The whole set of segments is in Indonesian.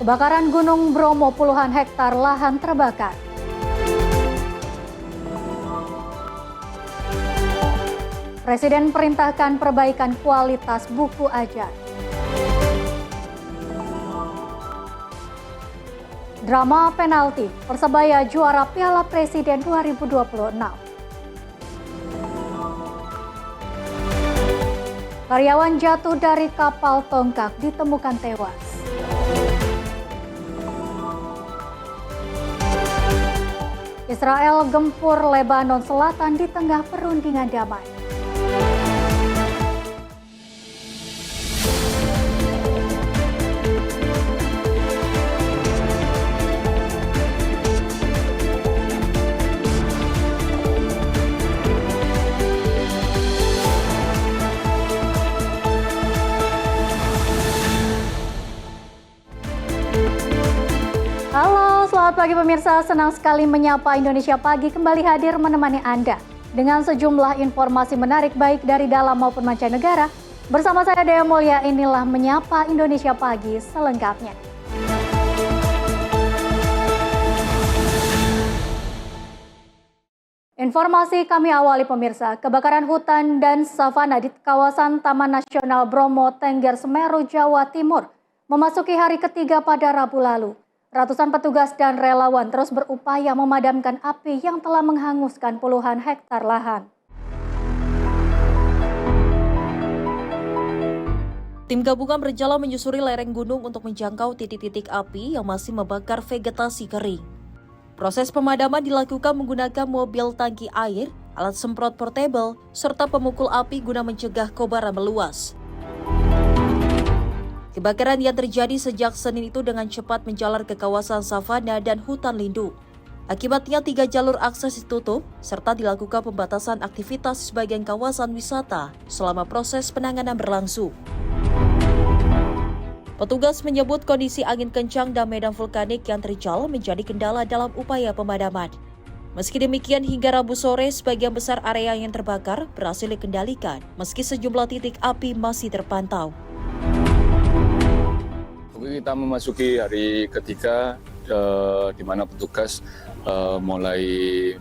Kebakaran Gunung Bromo, puluhan hektar lahan terbakar. Presiden perintahkan perbaikan kualitas buku ajar. Drama penalti, Persebaya juara Piala Presiden 2026. Karyawan jatuh dari kapal tongkang ditemukan tewas. Israel gempur Lebanon Selatan di tengah perundingan damai. Halo, selamat pagi pemirsa. Senang sekali menyapa Indonesia Pagi kembali hadir menemani Anda dengan sejumlah informasi menarik baik dari dalam maupun mancanegara. Bersama saya Dea Mulya, inilah Menyapa Indonesia Pagi selengkapnya. Informasi kami awali pemirsa, kebakaran hutan dan savana di kawasan Taman Nasional Bromo, Tengger Semeru, Jawa Timur memasuki hari ketiga pada Rabu lalu. Ratusan petugas dan relawan terus berupaya memadamkan api yang telah menghanguskan puluhan hektar lahan. Tim gabungan berjalan menyusuri lereng gunung untuk menjangkau titik-titik api yang masih membakar vegetasi kering. Proses pemadaman dilakukan menggunakan mobil tangki air, alat semprot portable, serta pemukul api guna mencegah kobaran meluas. Kebakaran yang terjadi sejak Senin itu dengan cepat menjalar ke kawasan savana dan hutan lindung. Akibatnya 3 jalur akses ditutup, serta dilakukan pembatasan aktivitas di sebagian kawasan wisata selama proses penanganan berlangsung. Petugas menyebut kondisi angin kencang dan medan vulkanik yang terjal menjadi kendala dalam upaya pemadaman. Meski demikian, hingga Rabu sore sebagian besar area yang terbakar berhasil dikendalikan, meski sejumlah titik api masih terpantau. Kita memasuki hari ketiga di mana petugas mulai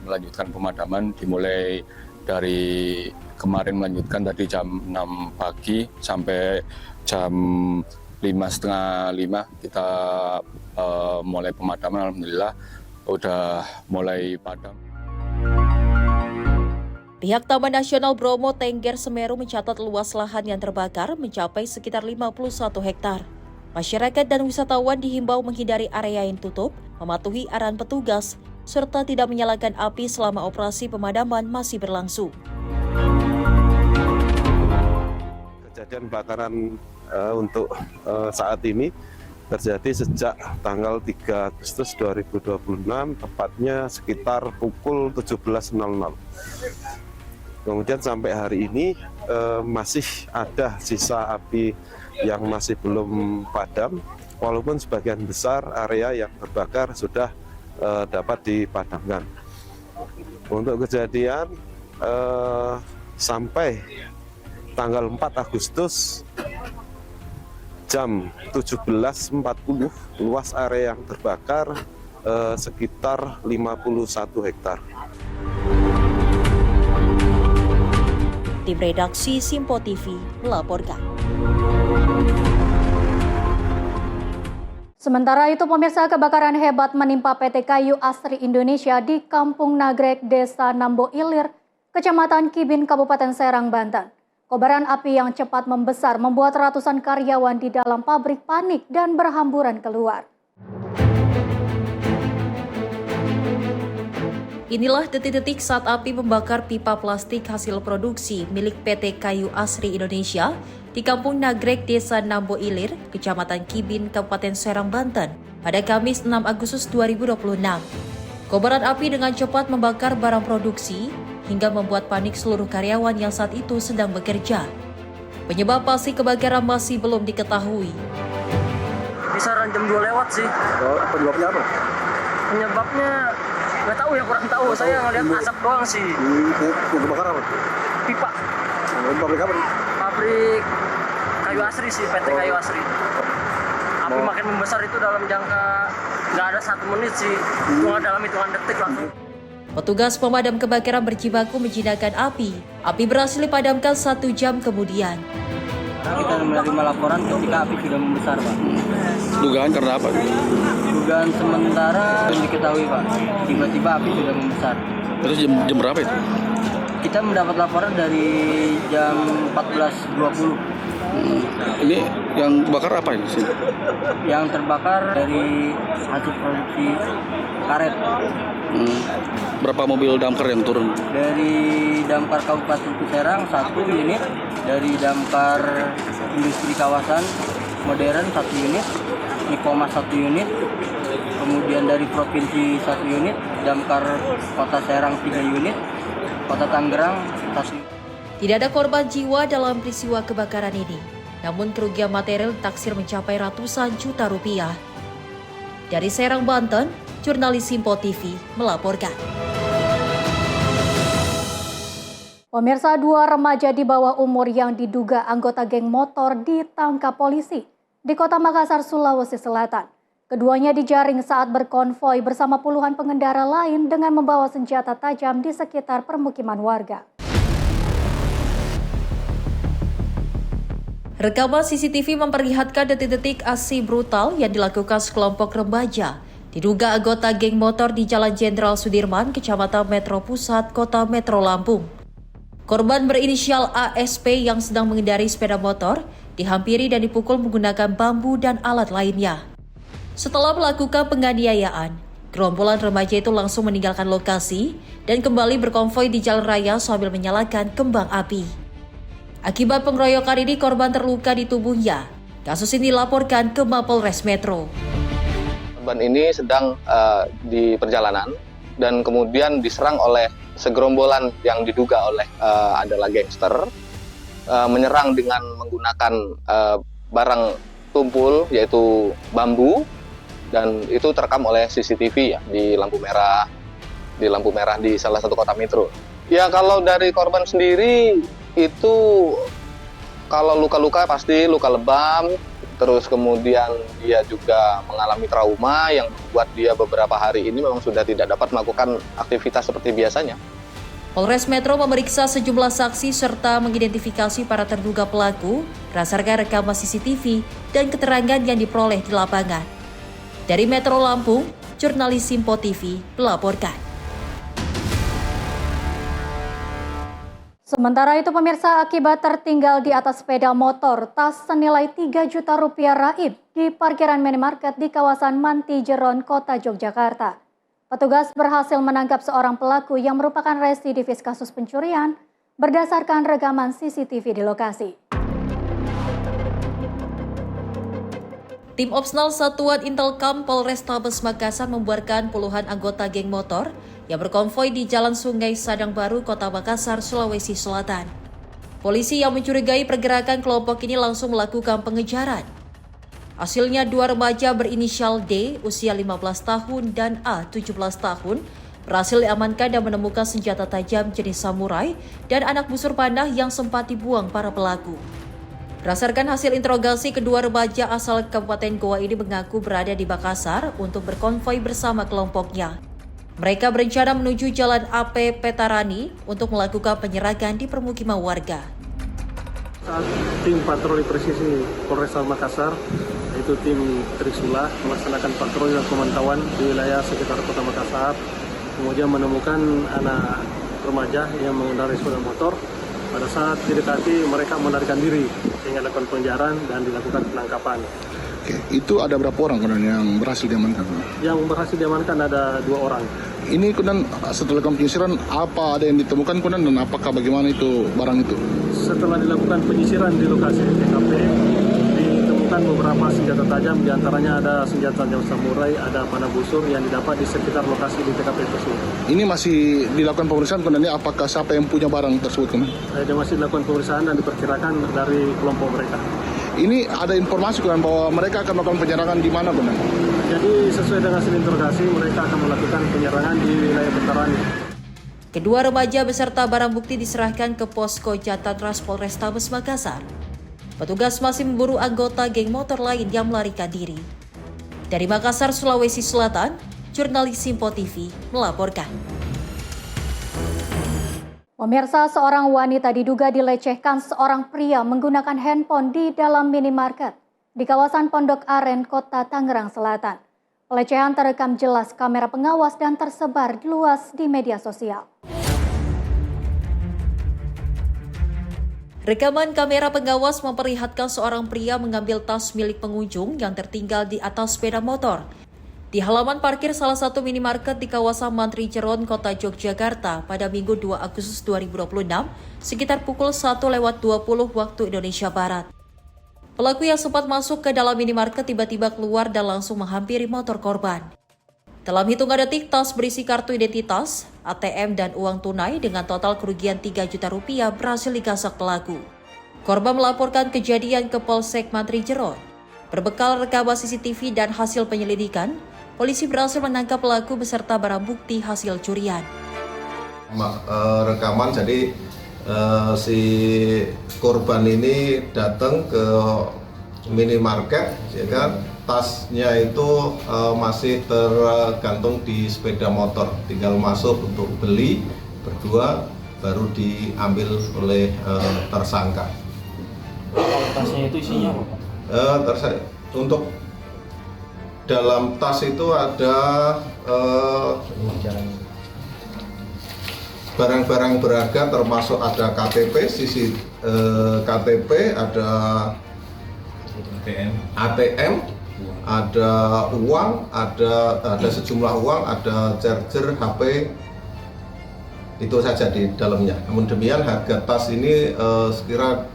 melanjutkan pemadaman, dimulai dari kemarin melanjutkan tadi jam 6 pagi sampai jam 5:30 kita mulai pemadaman. Alhamdulillah udah mulai padam. Pihak Taman Nasional Bromo Tengger Semeru mencatat luas lahan yang terbakar mencapai sekitar 51 hektar. Masyarakat dan wisatawan dihimbau menghindari area yang tutup, mematuhi arahan petugas, serta tidak menyalakan api selama operasi pemadaman masih berlangsung. Kejadian kebakaran untuk saat ini terjadi sejak tanggal 3 Agustus 2026, tepatnya sekitar pukul 17.00. Kemudian sampai hari ini masih ada sisa api yang masih belum padam, walaupun sebagian besar area yang terbakar sudah dapat dipadamkan. Untuk kejadian sampai tanggal 4 Agustus jam 17.40, luas area yang terbakar sekitar 51 hektar. Tim redaksi Simpo TV melaporkan. Sementara itu pemirsa, kebakaran hebat menimpa PT Kayu Asri Indonesia di Kampung Nagrek, Desa Nambo Ilir, Kecamatan Kibin, Kabupaten Serang, Banten. Kobaran api yang cepat membesar membuat ratusan karyawan di dalam pabrik panik dan berhamburan keluar. Inilah detik-detik saat api membakar pipa plastik hasil produksi milik PT Kayu Asri Indonesia di Kampung Nagrek, Desa Nambo Ilir, Kecamatan Kibin, Kabupaten Serang, Banten, pada Kamis 6 Agustus 2026. Kobaran api dengan cepat membakar barang produksi hingga membuat panik seluruh karyawan yang saat itu sedang bekerja. Penyebab pasti kebakaran masih belum diketahui. Kisaran jam 2 lewat sih. Penyebabnya apa? Penyebabnya nggak tahu ya, kurang tahu. Saya ngeliat asap doang sih. Yang kebakaran apa? Pipa. Pabrik apa? Pabrik Kayu Asri sih, PT Kayu Asri. Api makin membesar itu dalam jangka nggak ada 1 menit sih, dalam hitungan detik langsung. Petugas pemadam kebakaran berjibaku menjinakkan api. Api berhasil dipadamkan 1 jam kemudian. Kita menerima laporan ketika api sudah membesar, Pak. Dugaan karena apa? Dugaan sementara belum diketahui, Pak. Tiba-tiba api sudah membesar. Terus jam berapa itu? Kita mendapat laporan dari jam 14.20. Ini yang bakar apa ini? Yang terbakar dari hasil produksi karet. Berapa mobil damkar yang turun? Dari damkar Kabupaten Serang 1 unit, dari damkar industri kawasan modern 1 unit, Nikomas 1 unit, kemudian dari provinsi 1 unit, damkar Kota Serang 3 unit, Kota Tangerang 1 unit. Tidak ada korban jiwa dalam peristiwa kebakaran ini, namun kerugian material ditaksir mencapai ratusan juta rupiah. Dari Serang, Banten, jurnalis Simpo TV melaporkan. Pemirsa, 2 remaja di bawah umur yang diduga anggota geng motor ditangkap polisi di Kota Makassar, Sulawesi Selatan. Keduanya dijaring saat berkonvoi bersama puluhan pengendara lain dengan membawa senjata tajam di sekitar permukiman warga. Rekaman CCTV memperlihatkan detik-detik aksi brutal yang dilakukan sekelompok remaja. Diduga anggota geng motor di Jalan Jenderal Sudirman, Kecamatan Metro Pusat, Kota Metro Lampung. Korban berinisial ASP yang sedang mengendari sepeda motor dihampiri dan dipukul menggunakan bambu dan alat lainnya. Setelah melakukan penganiayaan, gerombolan remaja itu langsung meninggalkan lokasi dan kembali berkonvoi di jalan raya sambil menyalakan kembang api. Akibat pengeroyokan ini, korban terluka di tubuhnya. Kasus ini dilaporkan ke Mapolres Metro. Korban ini sedang di perjalanan dan kemudian diserang oleh segerombolan yang diduga oleh adalah gangster, menyerang dengan menggunakan barang tumpul yaitu bambu, dan itu terekam oleh CCTV ya di lampu merah di salah satu kota metro. Ya, kalau dari korban sendiri itu kalau luka-luka pasti luka lebam, terus kemudian dia juga mengalami trauma yang membuat dia beberapa hari ini memang sudah tidak dapat melakukan aktivitas seperti biasanya. Polres Metro memeriksa sejumlah saksi serta mengidentifikasi para terduga pelaku berdasarkan rekaman CCTV dan keterangan yang diperoleh di lapangan. Dari Metro Lampung, jurnalis Simpo TV melaporkan. Sementara itu pemirsa, akibat tertinggal di atas sepeda motor, tas senilai 3 juta rupiah raib di parkiran minimarket di kawasan Mantijeron, Kota Yogyakarta. Petugas berhasil menangkap seorang pelaku yang merupakan residivis kasus pencurian berdasarkan rekaman CCTV di lokasi. Tim Opsnal Satuan Intelkam Polrestabes Makassar membuarkan puluhan anggota geng motor yang berkonvoi di Jalan Sungai Sadang Baru, Kota Makassar, Sulawesi Selatan. Polisi yang mencurigai pergerakan kelompok ini langsung melakukan pengejaran. Hasilnya 2 remaja berinisial D, usia 15 tahun, dan A, 17 tahun, berhasil diamankan dan menemukan senjata tajam jenis samurai dan anak busur panah yang sempat dibuang para pelaku. Berdasarkan hasil interogasi, kedua remaja asal Kabupaten Goa ini mengaku berada di Makassar untuk berkonvoi bersama kelompoknya. Mereka berencana menuju Jalan AP Petarani untuk melakukan penyerangan di permukiman warga. Saat tim patroli presisi Polresta Makassar, yaitu tim Trisula, melaksanakan patroli dan pemantauan di wilayah sekitar Kota Makassar, kemudian menemukan anak remaja yang mengendarai sepeda motor. Pada saat didekati, mereka melarikan diri sehingga dilakukan pengejaran dan dilakukan penangkapan. Oke, itu ada berapa orang yang berhasil diamankan? Yang berhasil diamankan ada 2 orang. Ini kemudian setelah penyisiran, apa ada yang ditemukan kemudian dan apakah bagaimana itu barang itu? Setelah dilakukan penyisiran di lokasi TKP, ditemukan beberapa senjata tajam, diantaranya ada senjata tajam samurai, ada panah busur yang didapat di sekitar lokasi di TKP tersebut. Ini masih dilakukan pemeriksaan kemudian apakah siapa yang punya barang tersebut kemudian? Dia masih dilakukan pemeriksaan dan diperkirakan dari kelompok mereka. Ini ada informasi kan bahwa mereka akan melakukan penyerangan di mana benar? Jadi sesuai dengan hasil interogasi, mereka akan melakukan penyerangan di wilayah Petarani. Kedua remaja beserta barang bukti diserahkan ke Posko Jatantras Polrestabes Makassar. Petugas masih memburu anggota geng motor lain yang melarikan diri. Dari Makassar, Sulawesi Selatan, jurnalis Simpo TV melaporkan. Pemirsa, seorang wanita diduga dilecehkan seorang pria menggunakan handphone di dalam minimarket di kawasan Pondok Aren, Kota Tangerang Selatan. Pelecehan terekam jelas kamera pengawas dan tersebar luas di media sosial. Rekaman kamera pengawas memperlihatkan seorang pria mengambil tas milik pengunjung yang tertinggal di atas sepeda motor di halaman parkir salah satu minimarket di kawasan Mantri Jeron, Kota Yogyakarta pada Minggu 2 Agustus 2026 sekitar pukul 1:20 waktu Indonesia Barat. Pelaku yang sempat masuk ke dalam minimarket tiba-tiba keluar dan langsung menghampiri motor korban. Dalam hitungan detik, tas berisi kartu identitas, ATM, dan uang tunai dengan total kerugian 3 juta rupiah berhasil digasak pelaku. Korban melaporkan kejadian ke Polsek Mantri Jeron. Berbekal rekaman CCTV dan hasil penyelidikan, polisi berhasil menangkap pelaku beserta barang bukti hasil curian. Rekaman jadi si korban ini datang ke minimarket, ya kan? Tasnya itu masih tergantung di sepeda motor, tinggal masuk untuk beli berdua baru diambil oleh tersangka. Tasnya itu isinya apa? Untuk dalam tas itu ada barang-barang berharga termasuk ada KTP, KTP, ada ATM, ada uang, ada sejumlah uang, ada charger, HP, itu saja di dalamnya. Namun demikian harga tas ini sekira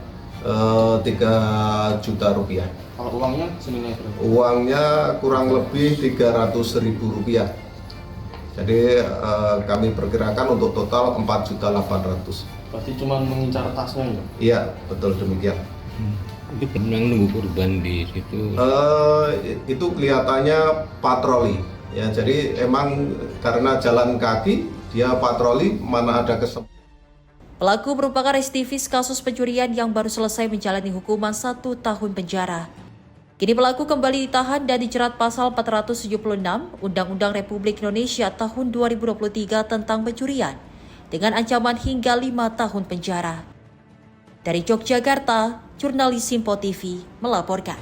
3 juta rupiah. Kalau uangnya senilai berapa? Uangnya kurang lebih 300.000 rupiah. Jadi kami perkirakan untuk total 4.800.000. Berarti cuma mengincar tasnya ya? Iya, betul demikian. Itu pernah nunggu korban di situ? Itu kelihatannya patroli. Ya, jadi emang karena jalan kaki dia patroli, mana ada kesempatan. Pelaku merupakan residivis kasus pencurian yang baru selesai menjalani hukuman 1 tahun penjara. Kini pelaku kembali ditahan dan dijerat pasal 476 Undang-Undang Republik Indonesia tahun 2023 tentang pencurian dengan ancaman hingga 5 tahun penjara. Dari Yogyakarta, jurnalis Simpo TV melaporkan.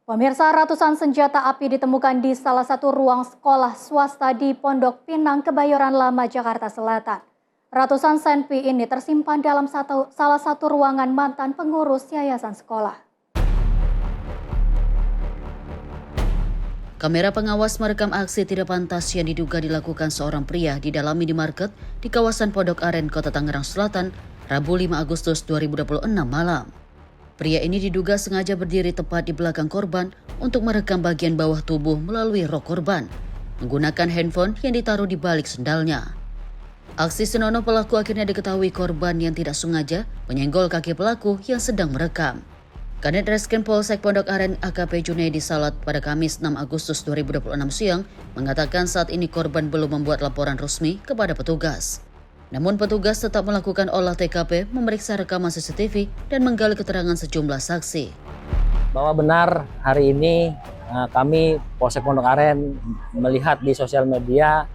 Pemirsa, ratusan senjata api ditemukan di salah satu ruang sekolah swasta di Pondok Pinang, Kebayoran Lama, Jakarta Selatan. Ratusan senpi ini tersimpan dalam salah satu ruangan mantan pengurus yayasan sekolah. Kamera pengawas merekam aksi tidak pantas yang diduga dilakukan seorang pria di dalam minimarket di kawasan Pondok Aren, Kota Tangerang Selatan, Rabu 5 Agustus 2026 malam. Pria ini diduga sengaja berdiri tepat di belakang korban untuk merekam bagian bawah tubuh melalui rok korban, menggunakan handphone yang ditaruh di balik sendalnya. Aksi senonoh pelaku akhirnya diketahui korban yang tidak sengaja menyenggol kaki pelaku yang sedang merekam. Kanit Reskrim Polsek Pondok Aren AKP Junaidi Salat pada Kamis 6 Agustus 2026 siang mengatakan saat ini korban belum membuat laporan resmi kepada petugas. Namun petugas tetap melakukan olah TKP, memeriksa rekaman CCTV dan menggali keterangan sejumlah saksi. Bahwa benar hari ini kami Polsek Pondok Aren melihat di sosial media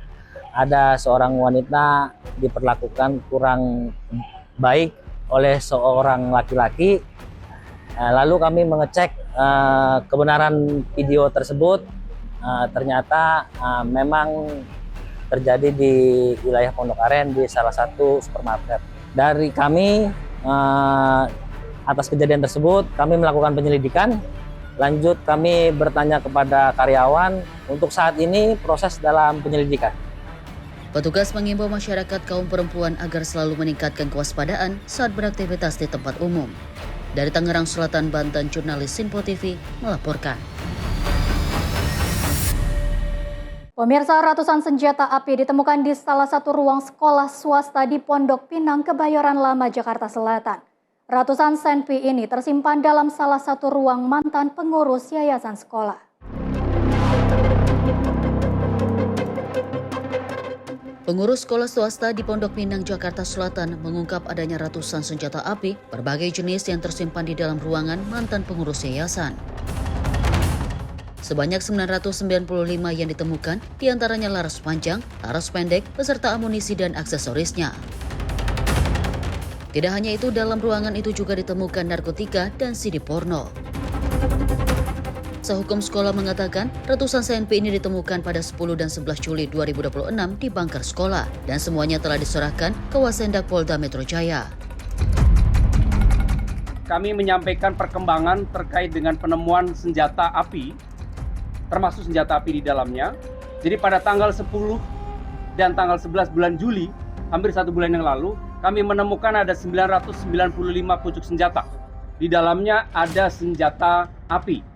ada seorang wanita diperlakukan kurang baik oleh seorang laki-laki. Lalu kami mengecek kebenaran video tersebut. Ternyata memang terjadi di wilayah Pondok Aren di salah satu supermarket. Dari kami atas kejadian tersebut kami melakukan penyelidikan. Lanjut kami bertanya kepada karyawan. Untuk saat ini proses dalam penyelidikan. Petugas mengimbau masyarakat kaum perempuan agar selalu meningkatkan kewaspadaan saat beraktivitas di tempat umum. Dari Tangerang Selatan, Banten, jurnalis Simpo TV melaporkan. Pemirsa, ratusan senjata api ditemukan di salah satu ruang sekolah swasta di Pondok Pinang, Kebayoran Lama, Jakarta Selatan. Ratusan senpi ini tersimpan dalam salah satu ruang mantan pengurus yayasan sekolah. Pengurus sekolah swasta di Pondok Pinang, Jakarta Selatan mengungkap adanya ratusan senjata api berbagai jenis yang tersimpan di dalam ruangan mantan pengurus yayasan. Sebanyak 995 yang ditemukan, diantaranya laras panjang, laras pendek, beserta amunisi dan aksesorisnya. Tidak hanya itu, dalam ruangan itu juga ditemukan narkotika dan CD porno. Hukum sekolah mengatakan ratusan CNP ini ditemukan pada 10 dan 11 Juli 2026 di bangker sekolah dan semuanya telah diserahkan ke Wasendak Polda Metro Jaya. Kami menyampaikan perkembangan terkait dengan penemuan senjata api, termasuk senjata api di dalamnya. Jadi pada tanggal 10 dan tanggal 11 bulan Juli, hampir 1 bulan yang lalu, kami menemukan ada 995 pucuk senjata. Di dalamnya ada senjata api,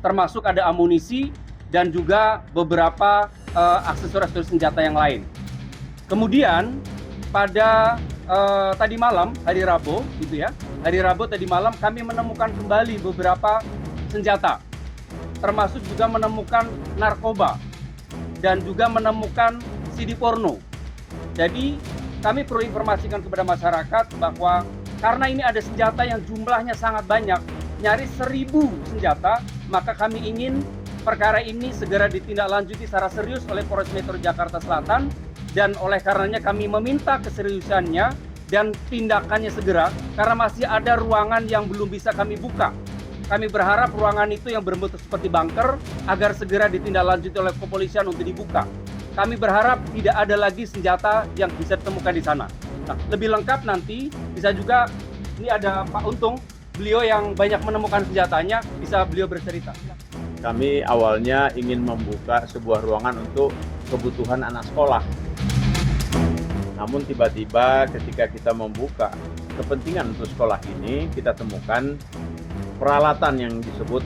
termasuk ada amunisi dan juga beberapa aksesoris senjata yang lain. Kemudian pada tadi malam, hari Rabu, gitu ya, hari Rabu tadi malam kami menemukan kembali beberapa senjata, termasuk juga menemukan narkoba dan juga menemukan CD porno. Jadi kami perlu informasikan kepada masyarakat bahwa karena ini ada senjata yang jumlahnya sangat banyak, nyaris 1000 senjata, maka kami ingin perkara ini segera ditindaklanjuti secara serius oleh Polres Metro Jakarta Selatan, dan oleh karenanya kami meminta keseriusannya dan tindakannya segera karena masih ada ruangan yang belum bisa kami buka. Kami berharap ruangan itu yang berbentuk seperti bunker agar segera ditindaklanjuti oleh kepolisian untuk dibuka. Kami berharap tidak ada lagi senjata yang bisa ditemukan di sana. Nah, lebih lengkap nanti bisa juga, ini ada Pak Untung, beliau yang banyak menemukan senjatanya, bisa beliau bercerita. Kami awalnya ingin membuka sebuah ruangan untuk kebutuhan anak sekolah. Namun tiba-tiba ketika kita membuka kepentingan untuk sekolah ini, kita temukan peralatan yang disebut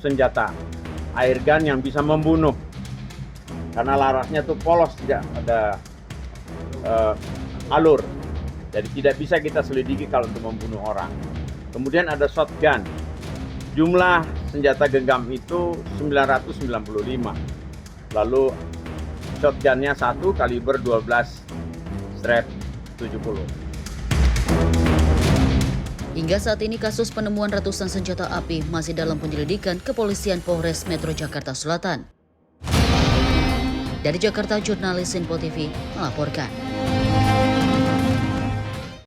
senjata, air gun yang bisa membunuh. Karena larasnya tuh polos, tidak ada alur. Jadi tidak bisa kita selidiki kalau untuk membunuh orang. Kemudian ada shotgun. Jumlah senjata genggam itu 995. Lalu shotgunnya 1 kaliber 12 strap 70. Hingga saat ini kasus penemuan ratusan senjata api masih dalam penyelidikan Kepolisian Polres Metro Jakarta Selatan. Dari Jakarta, jurnalis Info TV melaporkan.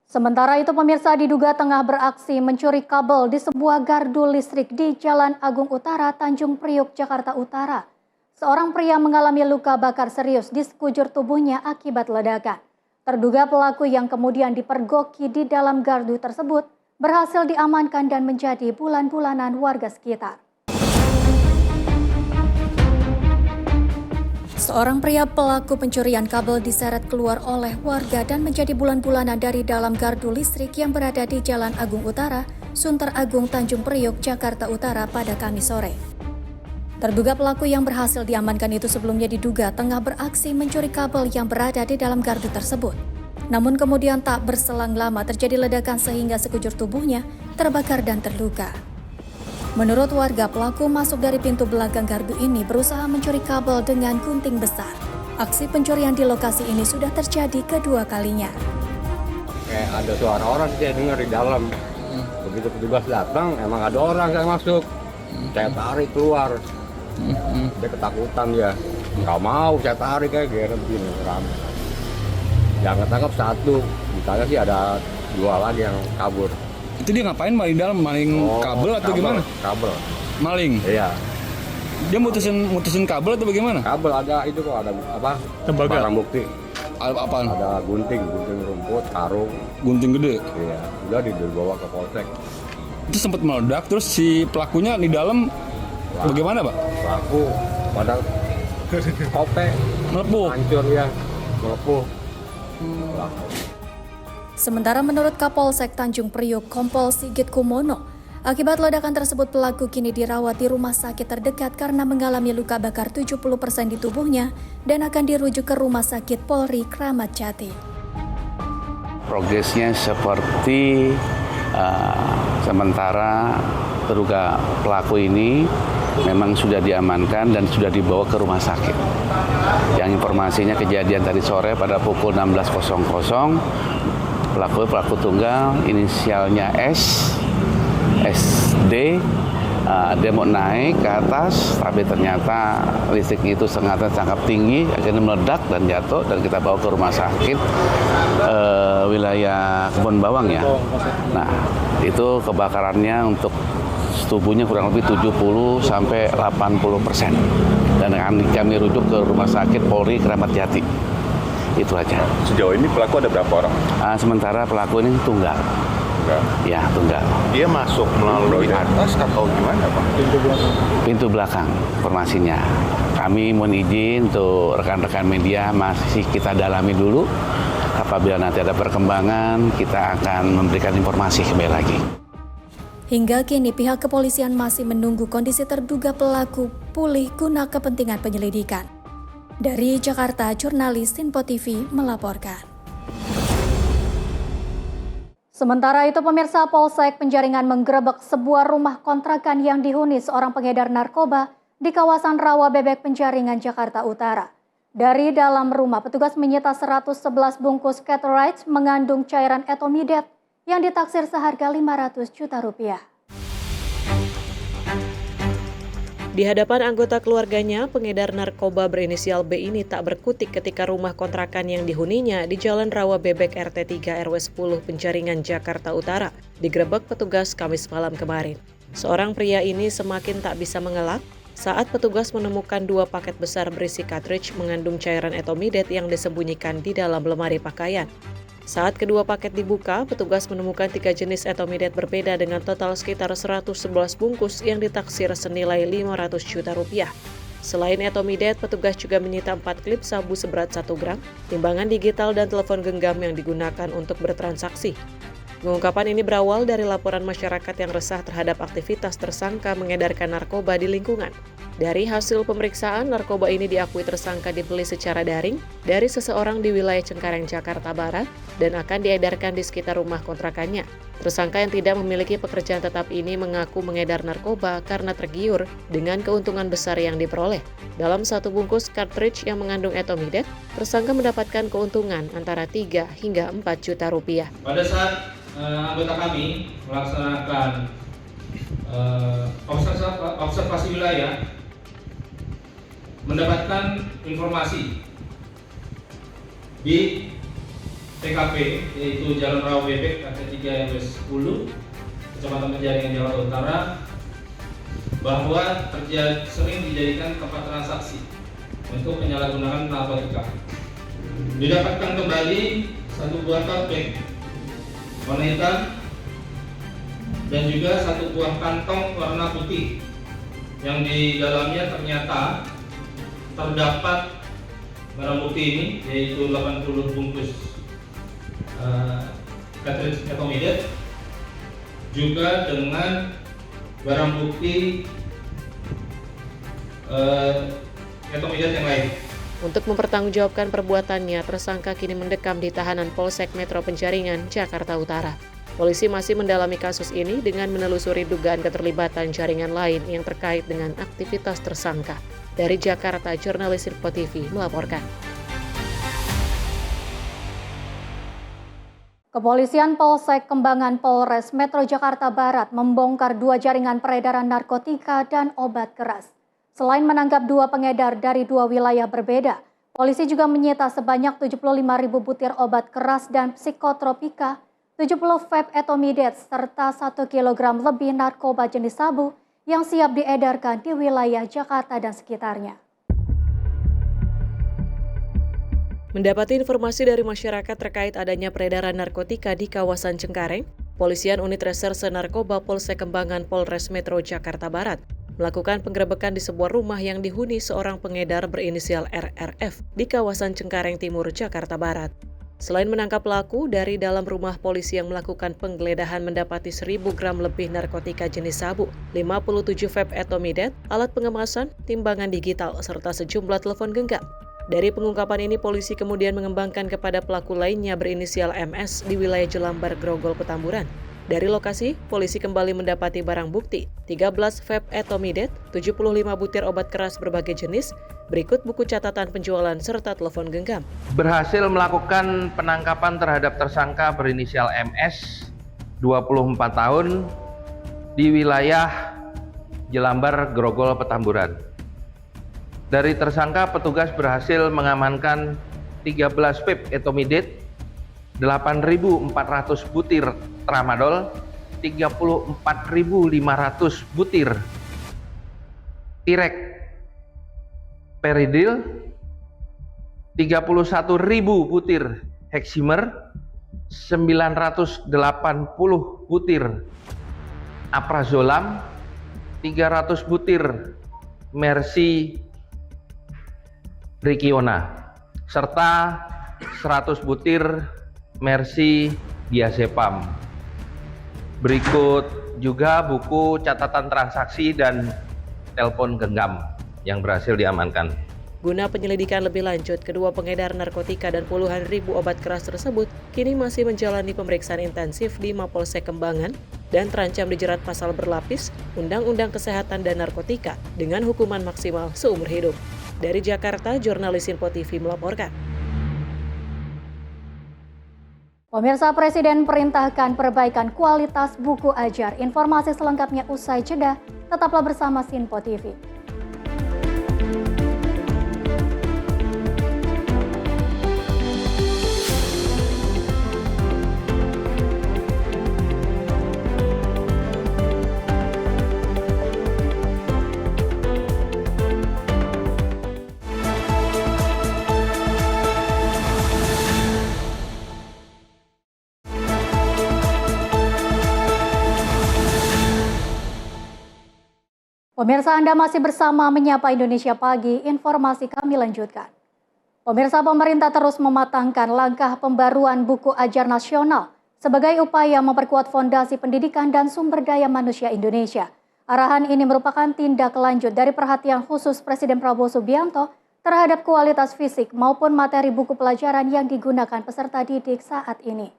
Sementara itu pemirsa, diduga tengah beraksi mencuri kabel di sebuah gardu listrik di Jalan Agung Utara, Tanjung Priok, Jakarta Utara. Seorang pria mengalami luka bakar serius di sekujur tubuhnya akibat ledakan. Terduga pelaku yang kemudian dipergoki di dalam gardu tersebut berhasil diamankan dan menjadi bulan-bulanan warga sekitar. Seorang pria pelaku pencurian kabel diseret keluar oleh warga dan menjadi bulan-bulanan dari dalam gardu listrik yang berada di Jalan Agung Utara, Sunter Agung, Tanjung Priok, Jakarta Utara pada Kamis sore. Terduga pelaku yang berhasil diamankan itu sebelumnya diduga tengah beraksi mencuri kabel yang berada di dalam gardu tersebut. Namun kemudian tak berselang lama terjadi ledakan sehingga sekujur tubuhnya terbakar dan terluka. Menurut warga, pelaku masuk dari pintu belakang gardu ini berusaha mencuri kabel dengan gunting besar. Aksi pencurian di lokasi ini sudah terjadi kedua kalinya. Kayak ada suara orang saya dengar di dalam. Begitu petugas datang, emang ada orang yang masuk. Saya tarik keluar. Dia ketakutan dia. Nggak mau saya tarik kayak geret begini. Yang ketangkap 1. Ditanya sih ada 2 lagi yang kabur. Itu dia ngapain maling dalam? Maling kabel atau gimana? Kabel. Maling? Iya. Dia mutusin kabel atau bagaimana? Kabel ada itu kok, ada apa? Tembaga. Barang bukti. Apaan? Ada gunting rumput, karung. Gunting gede? Iya. Udah dibawa ke polsek. Itu sempat meledak, terus si pelakunya di dalam bagaimana, Pak? Pelaku pada kope. Melepuh? Hancur ya, melepuh. Sementara menurut Kapolsek Tanjung Priok Kompol Sigit Kumono, akibat ledakan tersebut pelaku kini dirawat di rumah sakit terdekat karena mengalami luka bakar 70% di tubuhnya dan akan dirujuk ke Rumah Sakit Polri Kramat Jati. Progresnya seperti sementara terduga pelaku ini memang sudah diamankan dan sudah dibawa ke rumah sakit. Yang informasinya kejadian tadi sore pada pukul 16.00, pelaku tunggal inisialnya S, SD, Dia mau naik ke atas, tapi ternyata listrik itu sangat tinggi, akhirnya meledak dan jatuh, dan kita bawa ke rumah sakit wilayah Kebon Bawang ya. Nah, itu kebakarannya untuk tubuhnya kurang lebih 70 sampai 80%. Dan kami rujuk ke rumah sakit Polri Kramat Jati. Itu aja. Sejauh ini pelaku ada berapa orang? Sementara pelaku ini tunggal. Ya, tunggal. Dia masuk melalui atas atau gimana, Pak? Pintu belakang, informasinya. Kami mohon izin untuk rekan-rekan media masih kita dalami dulu. Apabila nanti ada perkembangan, kita akan memberikan informasi kembali lagi. Hingga kini pihak kepolisian masih menunggu kondisi terduga pelaku pulih guna kepentingan penyelidikan. Dari Jakarta, jurnalis Sinpo TV melaporkan. Sementara itu, pemirsa, Polsek Penjaringan menggerebek sebuah rumah kontrakan yang dihuni seorang pengedar narkoba di kawasan Rawa Bebek Penjaringan, Jakarta Utara. Dari dalam rumah, petugas menyita 111 bungkus Ketorite mengandung cairan etomidet yang ditaksir seharga 500 juta rupiah. Di hadapan anggota keluarganya, pengedar narkoba berinisial B ini tak berkutik ketika rumah kontrakan yang dihuninya di Jalan Rawa Bebek RT 3 RW 10 Penjaringan, Jakarta Utara digerebek petugas Kamis malam kemarin. Seorang pria ini semakin tak bisa mengelak saat petugas menemukan 2 paket besar berisi cartridge mengandung cairan etomidet yang disembunyikan di dalam lemari pakaian. Saat kedua paket dibuka, petugas menemukan 3 jenis etomidet berbeda dengan total sekitar 111 bungkus yang ditaksir senilai 500 juta rupiah. Selain etomidet, petugas juga menyita 4 klip sabu seberat 1 gram, timbangan digital dan telepon genggam yang digunakan untuk bertransaksi. Pengungkapan ini berawal dari laporan masyarakat yang resah terhadap aktivitas tersangka mengedarkan narkoba di lingkungan. Dari hasil pemeriksaan, narkoba ini diakui tersangka dibeli secara daring dari seseorang di wilayah Cengkareng, Jakarta Barat dan akan diedarkan di sekitar rumah kontrakannya. Tersangka yang tidak memiliki pekerjaan tetap ini mengaku mengedar narkoba karena tergiur dengan keuntungan besar yang diperoleh. Dalam 1 bungkus cartridge yang mengandung etomidet, tersangka mendapatkan keuntungan antara 3 hingga 4 juta rupiah. Pada saat anggota kami melaksanakan observasi wilayah, mendapatkan informasi di TKP, yaitu Jalan Rawa Bebek RT 3 RW 10 Kecamatan Penjaringan, Jakarta Utara, bahwa sering dijadikan tempat transaksi untuk penyalahgunaan narkotika. Didapatkan kembali 1 buah karpet warna hitam dan juga 1 buah kantong warna putih yang di dalamnya ternyata terdapat barang bukti ini, yaitu 80 bungkus cartridge etomidet juga dengan barang bukti etomidet yang lain. Untuk mempertanggungjawabkan perbuatannya, tersangka kini mendekam di tahanan Polsek Metro Penjaringan, Jakarta Utara. Polisi masih mendalami kasus ini dengan menelusuri dugaan keterlibatan jaringan lain yang terkait dengan aktivitas tersangka. Dari Jakarta, jurnalis Sinpo TV melaporkan. Kepolisian Polsek Kembangan Polres Metro Jakarta Barat membongkar 2 jaringan peredaran narkotika dan obat keras. Selain menangkap 2 pengedar dari 2 wilayah berbeda, polisi juga menyita sebanyak 75.000 butir obat keras dan psikotropika, 70 vape etomidet, serta 1 kilogram lebih narkoba jenis sabu yang siap diedarkan di wilayah Jakarta dan sekitarnya. Mendapati informasi dari masyarakat terkait adanya peredaran narkotika di kawasan Cengkareng, Polisian Unit Reserse Narkoba Polsek Kembangan Polres Metro Jakarta Barat melakukan penggerebekan di sebuah rumah yang dihuni seorang pengedar berinisial RRF di kawasan Cengkareng Timur, Jakarta Barat. Selain menangkap pelaku, dari dalam rumah polisi yang melakukan penggeledahan mendapati 1.000 gram lebih narkotika jenis sabu, 57 vape etomidet, alat pengemasan, timbangan digital, serta sejumlah telepon genggam. Dari pengungkapan ini, polisi kemudian mengembangkan kepada pelaku lainnya berinisial MS di wilayah Jelambar, Grogol, Petamburan. Dari lokasi, polisi kembali mendapati barang bukti, 13 vape etomidet, 75 butir obat keras berbagai jenis, berikut buku catatan penjualan serta telepon genggam. Berhasil melakukan penangkapan terhadap tersangka berinisial MS, 24 tahun, di wilayah Jelambar, Grogol, Petamburan. Dari tersangka, petugas berhasil mengamankan 13 vape etomidate, 8.400 butir tramadol, 34.500 butir tirek peridil, 31.000 butir heximer, 980 butir aprazolam, 300 butir mercy rikiona, serta 100 butir mercy diazepam. Berikut juga buku catatan transaksi dan telepon genggam yang berhasil diamankan. Guna penyelidikan lebih lanjut, kedua pengedar narkotika dan puluhan ribu obat keras tersebut kini masih menjalani pemeriksaan intensif di Mapolsek Kembangan dan terancam dijerat pasal berlapis Undang-Undang Kesehatan dan Narkotika dengan hukuman maksimal seumur hidup. Dari Jakarta, jurnalis Info TV melaporkan. Pemirsa, Presiden perintahkan perbaikan kualitas buku ajar. Informasi selengkapnya usai jeda. Tetaplah bersama Info TV. Pemirsa, Anda masih bersama Menyapa Indonesia Pagi, informasi kami lanjutkan. Pemirsa, pemerintah terus mematangkan langkah pembaruan buku ajar nasional sebagai upaya memperkuat fondasi pendidikan dan sumber daya manusia Indonesia. Arahan ini merupakan tindak lanjut dari perhatian khusus Presiden Prabowo Subianto terhadap kualitas fisik maupun materi buku pelajaran yang digunakan peserta didik saat ini.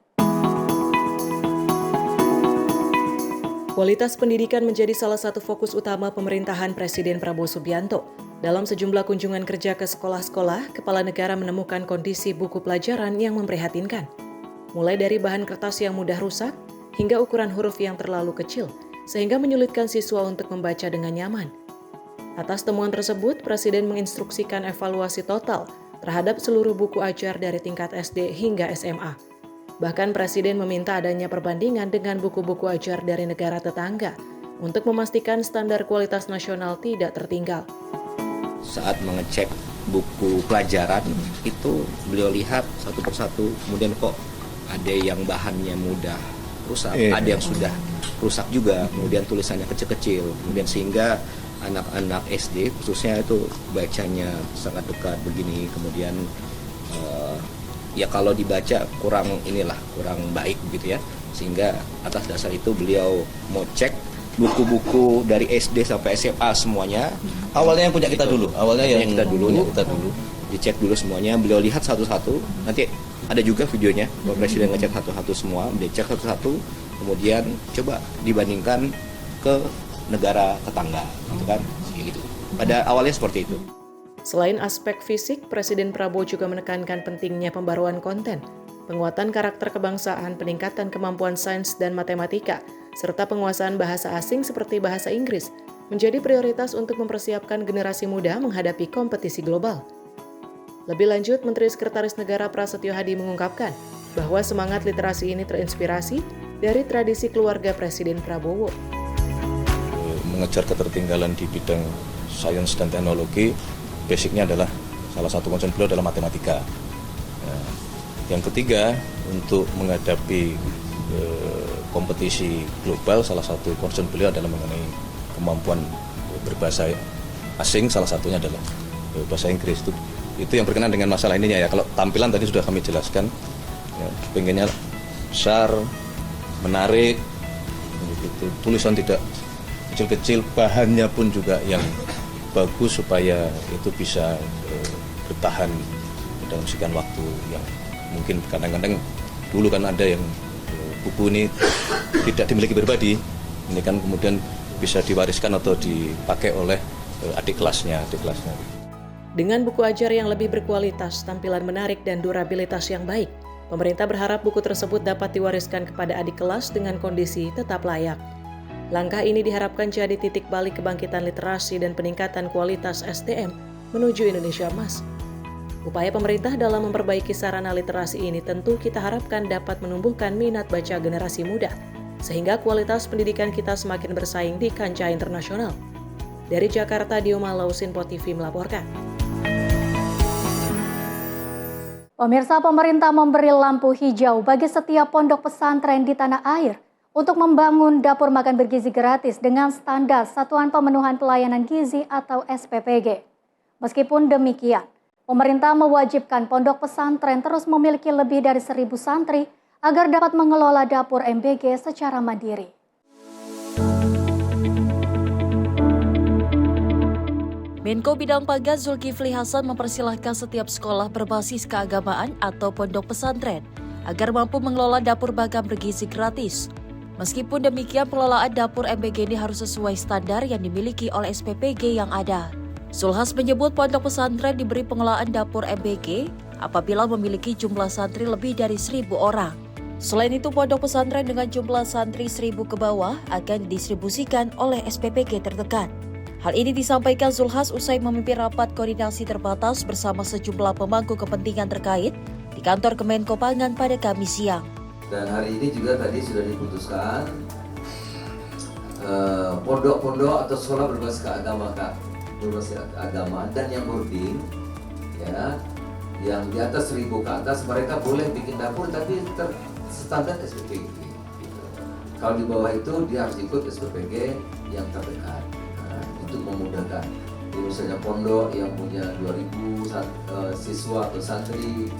Kualitas pendidikan menjadi salah satu fokus utama pemerintahan Presiden Prabowo Subianto. Dalam sejumlah kunjungan kerja ke sekolah-sekolah, Kepala Negara menemukan kondisi buku pelajaran yang memprihatinkan. Mulai dari bahan kertas yang mudah rusak, hingga ukuran huruf yang terlalu kecil, sehingga menyulitkan siswa untuk membaca dengan nyaman. Atas temuan tersebut, Presiden menginstruksikan evaluasi total terhadap seluruh buku ajar dari tingkat SD hingga SMA. Bahkan Presiden meminta adanya perbandingan dengan buku-buku ajar dari negara tetangga untuk memastikan standar kualitas nasional tidak tertinggal. Saat mengecek buku pelajaran itu beliau lihat satu persatu, kemudian kok ada yang bahannya mudah rusak, ada yang sudah rusak juga, kemudian tulisannya kecil-kecil, kemudian sehingga anak-anak SD khususnya itu bacanya sangat dekat begini, kemudian ya kalau dibaca kurang baik gitu ya, sehingga atas dasar itu beliau mau cek buku-buku dari SD sampai SMA semuanya. Awalnya yang punya kita dulu, yang kita dulu dicek dulu semuanya, beliau lihat satu-satu, nanti ada juga videonya Bapak Presiden ngecek satu-satu semua, dicek satu-satu, kemudian coba dibandingkan ke negara tetangga gitu kan, gitu. Pada awalnya seperti itu. Selain aspek fisik, Presiden Prabowo juga menekankan pentingnya pembaruan konten, penguatan karakter kebangsaan, peningkatan kemampuan sains dan matematika, serta penguasaan bahasa asing seperti bahasa Inggris, menjadi prioritas untuk mempersiapkan generasi muda menghadapi kompetisi global. Lebih lanjut, Menteri Sekretaris Negara Prasetyo Hadi mengungkapkan bahwa semangat literasi ini terinspirasi dari tradisi keluarga Presiden Prabowo. Mengejar ketertinggalan di bidang sains dan teknologi, basicnya adalah salah satu concern beliau adalah matematika. Yang ketiga, untuk menghadapi kompetisi global, salah satu concern beliau adalah mengenai kemampuan berbahasa asing, salah satunya adalah bahasa Inggris. Itu yang berkenaan dengan masalah ininya ya. Kalau tampilan tadi sudah kami jelaskan, ya, pengennya besar, menarik, begitu. Tulisan tidak kecil-kecil, bahannya pun juga yang bagus supaya itu bisa bertahan dalam sekian waktu yang mungkin kadang-kadang dulu kan ada yang buku ini tidak dimiliki pribadi, ini kan kemudian bisa diwariskan atau dipakai oleh adik kelasnya. Dengan buku ajar yang lebih berkualitas, tampilan menarik dan durabilitas yang baik, pemerintah berharap buku tersebut dapat diwariskan kepada adik kelas dengan kondisi tetap layak. Langkah ini diharapkan jadi titik balik kebangkitan literasi dan peningkatan kualitas SDM menuju Indonesia Emas. Upaya pemerintah dalam memperbaiki sarana literasi ini tentu kita harapkan dapat menumbuhkan minat baca generasi muda, sehingga kualitas pendidikan kita semakin bersaing di kancah internasional. Dari Jakarta, Dio Malau, Sinpo TV melaporkan. Pemirsa, pemerintah memberi lampu hijau bagi setiap pondok pesantren di tanah air untuk membangun dapur makan bergizi gratis dengan standar Satuan Pemenuhan Pelayanan Gizi atau SPPG. Meskipun demikian, pemerintah mewajibkan pondok pesantren terus memiliki lebih dari 1.000 santri agar dapat mengelola dapur MBG secara mandiri. Menko Bidang Paga Zulkifli Hasan mempersilahkan setiap sekolah berbasis keagamaan atau pondok pesantren agar mampu mengelola dapur makan bergizi gratis. Meskipun demikian, pengelolaan dapur MBG ini harus sesuai standar yang dimiliki oleh SPPG yang ada. Zulhas menyebut pondok pesantren diberi pengelolaan dapur MBG apabila memiliki jumlah santri lebih dari 1.000 orang. Selain itu, pondok pesantren dengan jumlah santri 1.000 ke bawah akan didistribusikan oleh SPPG terdekat. Hal ini disampaikan Zulhas usai memimpin rapat koordinasi terbatas bersama sejumlah pemangku kepentingan terkait di kantor Kemenko Pangan pada Kamis siang. Dan hari ini juga tadi sudah diputuskan pondok-pondok atau sekolah berbasis keagamaan dan yang boarding ya, yang di atas 1.000 ke atas mereka boleh bikin dapur tapi standar SPPG gitu. Kalau di bawah itu dia harus ikut SPPG yang terdekat. Untuk memudahkan. Jadi misalnya pondok yang punya 2.000 siswa atau santri,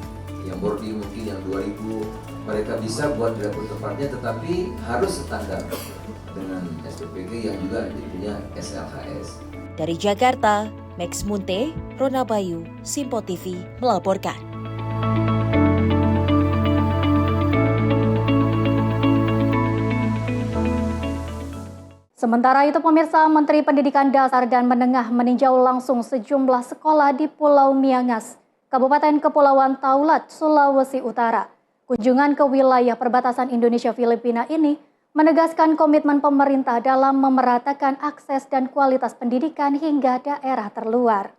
yang boarding mungkin yang 2.000, mereka bisa buat dapur tempatnya tetapi harus standar dengan SPPG yang juga punya SLHS. Dari Jakarta, Max Munte, Rona Bayu, Sinpo TV melaporkan. Sementara itu, pemirsa, Menteri Pendidikan Dasar dan Menengah meninjau langsung sejumlah sekolah di Pulau Miangas, Kabupaten Kepulauan Taulat, Sulawesi Utara. Kunjungan ke wilayah perbatasan Indonesia-Filipina ini menegaskan komitmen pemerintah dalam memeratakan akses dan kualitas pendidikan hingga daerah terluar.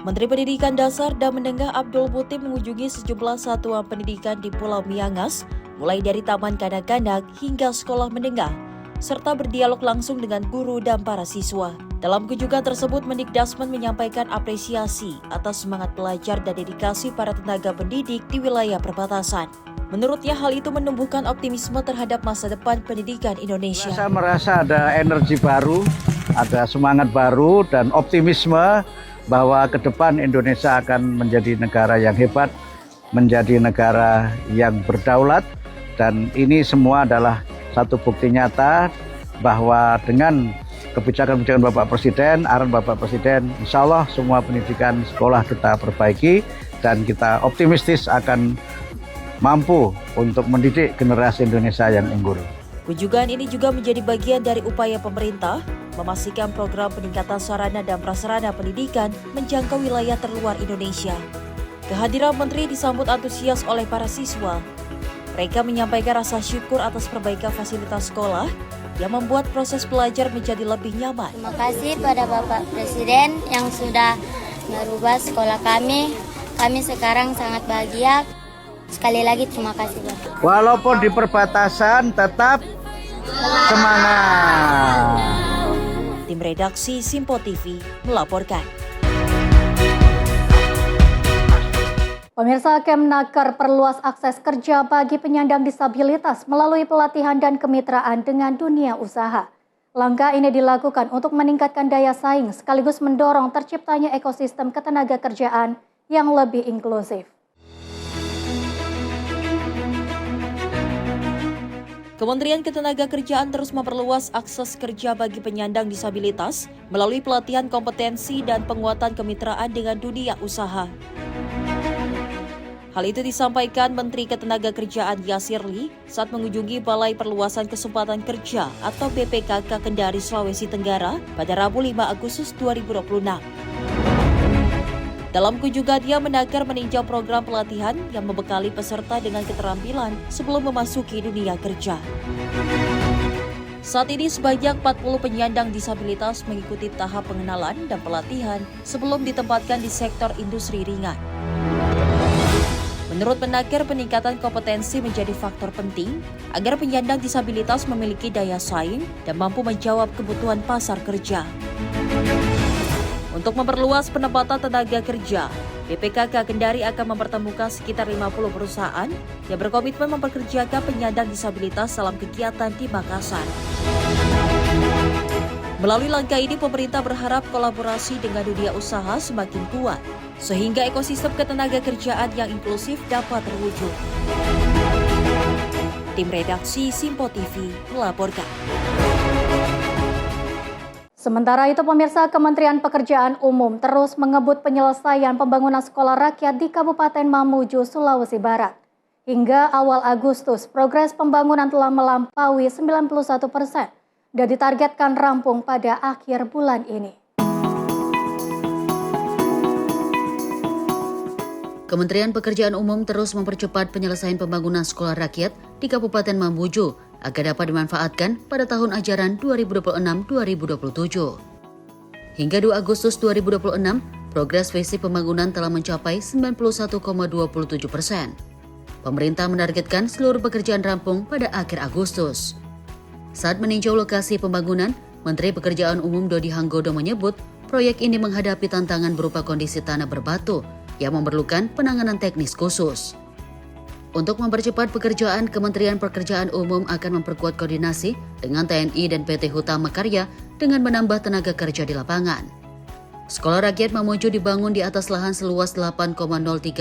Menteri Pendidikan Dasar dan Menengah Abdul Muti mengunjungi sejumlah satuan pendidikan di Pulau Miangas, mulai dari taman kanak-kanak hingga sekolah menengah, serta berdialog langsung dengan guru dan para siswa. Dalam kunjungan tersebut, Mendikdasmen menyampaikan apresiasi atas semangat belajar dan dedikasi para tenaga pendidik di wilayah perbatasan. Menurutnya, hal itu menumbuhkan optimisme terhadap masa depan pendidikan Indonesia. Saya merasa ada energi baru, ada semangat baru dan optimisme bahwa ke depan Indonesia akan menjadi negara yang hebat, menjadi negara yang berdaulat, dan ini semua adalah satu bukti nyata bahwa dengan kebijakan-kebijakan Bapak Presiden, arahan Bapak Presiden, insya Allah semua pendidikan sekolah kita perbaiki dan kita optimistis akan mampu untuk mendidik generasi Indonesia yang unggul. Kunjungan ini juga menjadi bagian dari upaya pemerintah memastikan program peningkatan sarana dan prasarana pendidikan menjangkau wilayah terluar Indonesia. Kehadiran Menteri disambut antusias oleh para siswa. Mereka menyampaikan rasa syukur atas perbaikan fasilitas sekolah yang membuat proses belajar menjadi lebih nyaman. Terima kasih pada Bapak Presiden yang sudah merubah sekolah kami. Kami sekarang sangat bahagia. Sekali lagi terima kasih Bapak. Walaupun di perbatasan tetap semangat. Tim redaksi Sinpo TV melaporkan. Pemirsa, Kemnaker perluas akses kerja bagi penyandang disabilitas melalui pelatihan dan kemitraan dengan dunia usaha. Langkah ini dilakukan untuk meningkatkan daya saing sekaligus mendorong terciptanya ekosistem ketenagakerjaan yang lebih inklusif. Kementerian Ketenagakerjaan terus memperluas akses kerja bagi penyandang disabilitas melalui pelatihan kompetensi dan penguatan kemitraan dengan dunia usaha. Hal itu disampaikan Menteri Ketenagakerjaan Yasirli saat mengunjungi Balai Perluasan Kesempatan Kerja atau BPKK Kendari, Sulawesi Tenggara pada Rabu 5 Agustus 2026. Dalam kunjungannya, Menaker meninjau program pelatihan yang membekali peserta dengan keterampilan sebelum memasuki dunia kerja. Saat ini sebanyak 40 penyandang disabilitas mengikuti tahap pengenalan dan pelatihan sebelum ditempatkan di sektor industri ringan. Menurut Menaker, peningkatan kompetensi menjadi faktor penting agar penyandang disabilitas memiliki daya saing dan mampu menjawab kebutuhan pasar kerja. Untuk memperluas penempatan tenaga kerja, BPKK Kendari akan mempertemukan sekitar 50 perusahaan yang berkomitmen memperkerjakan penyandang disabilitas dalam kegiatan di Makassar. Melalui langkah ini, pemerintah berharap kolaborasi dengan dunia usaha semakin kuat, sehingga ekosistem ketenagakerjaan yang inklusif dapat terwujud. Tim redaksi Simpo TV melaporkan. Sementara itu, pemirsa, Kementerian Pekerjaan Umum terus mengebut penyelesaian pembangunan sekolah rakyat di Kabupaten Mamuju, Sulawesi Barat. Hingga awal Agustus, progres pembangunan telah melampaui 91% dan ditargetkan rampung pada akhir bulan ini. Kementerian Pekerjaan Umum terus mempercepat penyelesaian pembangunan sekolah rakyat di Kabupaten Mamuju agar dapat dimanfaatkan pada tahun ajaran 2026-2027. Hingga 2 Agustus 2026, progres visi pembangunan telah mencapai 91,27%. Pemerintah menargetkan seluruh pekerjaan rampung pada akhir Agustus. Saat meninjau lokasi pembangunan, Menteri Pekerjaan Umum Dodi Hanggodo menyebut proyek ini menghadapi tantangan berupa kondisi tanah berbatu yang memerlukan penanganan teknis khusus. Untuk mempercepat pekerjaan, Kementerian Pekerjaan Umum akan memperkuat koordinasi dengan TNI dan PT Hutama Karya dengan menambah tenaga kerja di lapangan. Sekolah rakyat Mamuju dibangun di atas lahan seluas 8,03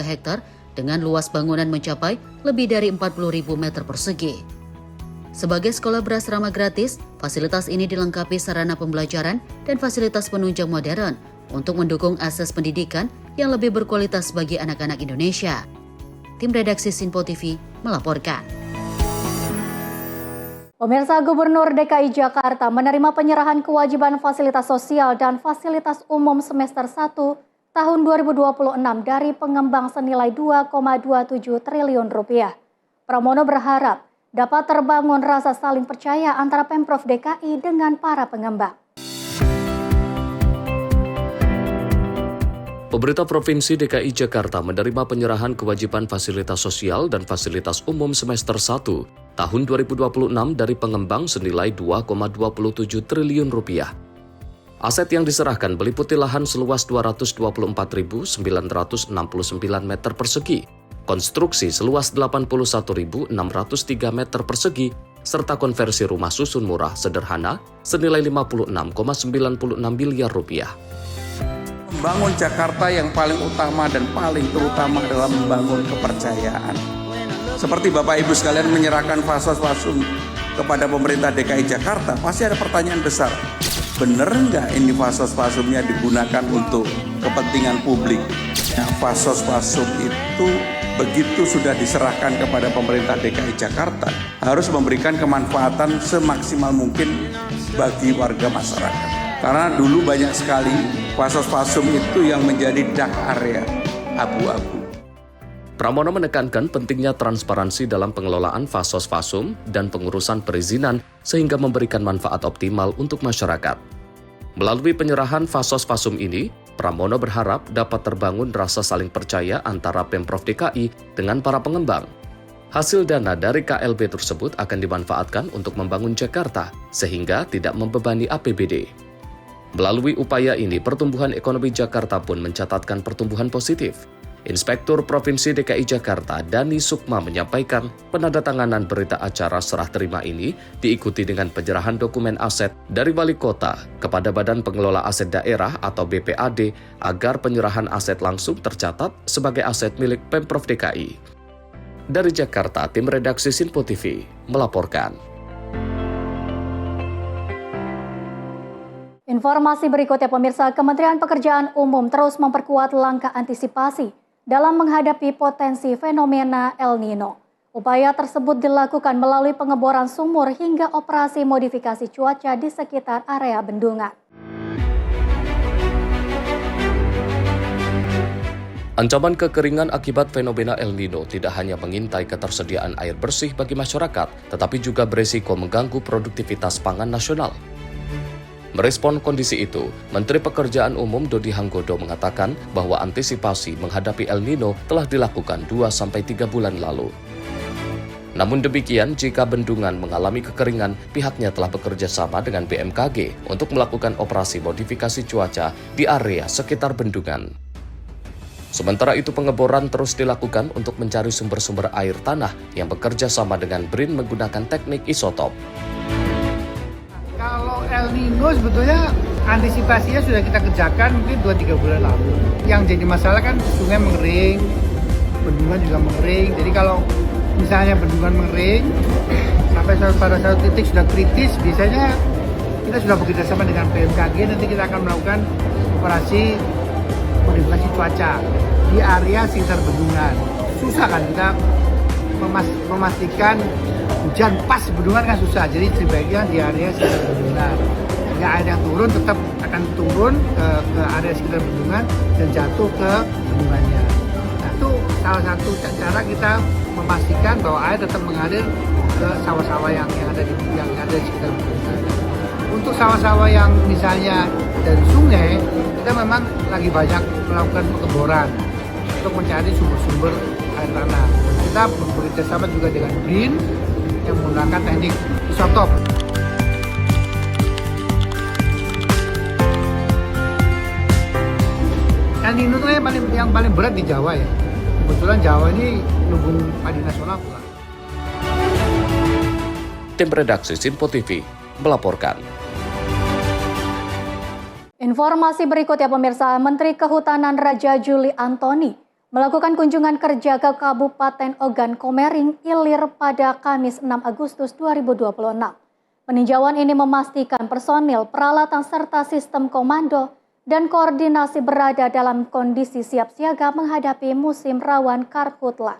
hektar dengan luas bangunan mencapai lebih dari 40.000 meter persegi. Sebagai sekolah berasrama gratis, fasilitas ini dilengkapi sarana pembelajaran dan fasilitas penunjang modern untuk mendukung akses pendidikan yang lebih berkualitas bagi anak-anak Indonesia. Tim redaksi Simpo TV melaporkan. Pemirsa, Gubernur DKI Jakarta menerima penyerahan kewajiban fasilitas sosial dan fasilitas umum semester 1 tahun 2026 dari pengembang senilai 2,27 triliun rupiah. Pramono berharap dapat terbangun rasa saling percaya antara Pemprov DKI dengan para pengembang. Pemerintah Provinsi DKI Jakarta menerima penyerahan kewajiban fasilitas sosial dan fasilitas umum semester 1 tahun 2026 dari pengembang senilai 2,27 triliun rupiah. Aset yang diserahkan meliputi lahan seluas 224.969 meter persegi, konstruksi seluas 81.603 meter persegi, serta konversi rumah susun murah sederhana senilai 56,96 miliar rupiah. Membangun Jakarta yang paling utama dan paling terutama adalah membangun kepercayaan. Seperti Bapak Ibu sekalian menyerahkan fasos-fasum kepada pemerintah DKI Jakarta, pasti ada pertanyaan besar. Benar nggak ini fasos-fasumnya digunakan untuk kepentingan publik? Nah, fasos-fasum itu begitu sudah diserahkan kepada pemerintah DKI Jakarta, harus memberikan kemanfaatan semaksimal mungkin bagi warga masyarakat. Karena dulu banyak sekali fasos-fasum itu yang menjadi dark area, abu-abu. Pramono menekankan pentingnya transparansi dalam pengelolaan fasos-fasum dan pengurusan perizinan sehingga memberikan manfaat optimal untuk masyarakat. Melalui penyerahan fasos-fasum ini, Pramono berharap dapat terbangun rasa saling percaya antara Pemprov DKI dengan para pengembang. Hasil dana dari KLB tersebut akan dimanfaatkan untuk membangun Jakarta sehingga tidak membebani APBD. Melalui upaya ini, pertumbuhan ekonomi Jakarta pun mencatatkan pertumbuhan positif. Inspektur Provinsi DKI Jakarta, Dani Sukma, menyampaikan penandatanganan berita acara serah terima ini diikuti dengan penyerahan dokumen aset dari Wali Kota kepada Badan Pengelola Aset Daerah atau BPAD agar penyerahan aset langsung tercatat sebagai aset milik Pemprov DKI. Dari Jakarta, tim redaksi Simpo TV melaporkan. Informasi berikutnya, pemirsa, Kementerian Pekerjaan Umum terus memperkuat langkah antisipasi dalam menghadapi potensi fenomena El Nino. Upaya tersebut dilakukan melalui pengeboran sumur hingga operasi modifikasi cuaca di sekitar area bendungan. Ancaman kekeringan akibat fenomena El Nino tidak hanya mengintai ketersediaan air bersih bagi masyarakat, tetapi juga beresiko mengganggu produktivitas pangan nasional. Merespon kondisi itu, Menteri Pekerjaan Umum Dodi Hanggodo mengatakan bahwa antisipasi menghadapi El Nino telah dilakukan 2-3 bulan lalu. Namun demikian, jika bendungan mengalami kekeringan, pihaknya telah bekerja sama dengan BMKG untuk melakukan operasi modifikasi cuaca di area sekitar bendungan. Sementara itu, pengeboran terus dilakukan untuk mencari sumber-sumber air tanah yang bekerja sama dengan BRIN menggunakan teknik isotop. Kalau El Nino sebetulnya antisipasinya sudah kita kerjakan mungkin 2-3 bulan lalu. Yang jadi masalah kan sungai mengering, bendungan juga mengering. Jadi kalau misalnya bendungan mengering sampai pada satu titik sudah kritis, biasanya kita sudah bekerja sama dengan BMKG. Nanti kita akan melakukan operasi modifikasi cuaca di area sekitar bendungan. Susah kan kita memastikan hujan pas bendungan kan susah. Jadi sebaiknya di area sekitar bendungan. Ya, air yang turun tetap akan turun ke area sekitar bendungan dan jatuh ke bendungannya. Nah, itu salah satu cara kita memastikan bahwa air tetap mengalir ke sawah-sawah yang ada di sekitar bendungan. Untuk sawah-sawah yang misalnya dari sungai, kita memang lagi banyak melakukan pengeboran untuk mencari sumber-sumber air tanah. Kita bekerja sama juga dengan BRIN yang menggunakan teknik isotop. El Nino itu yang paling berat di Jawa ya. Kebetulan Jawa ini lumbung padi nasional pula. Tim redaksi Sinpo TV melaporkan. Informasi berikutnya pemirsa, Menteri Kehutanan Raja Juli Antoni melakukan kunjungan kerja ke Kabupaten Ogan Komering, Ilir pada Kamis 6 Agustus 2026. Peninjauan ini memastikan personil, peralatan serta sistem komando dan koordinasi berada dalam kondisi siap siaga menghadapi musim rawan karhutla.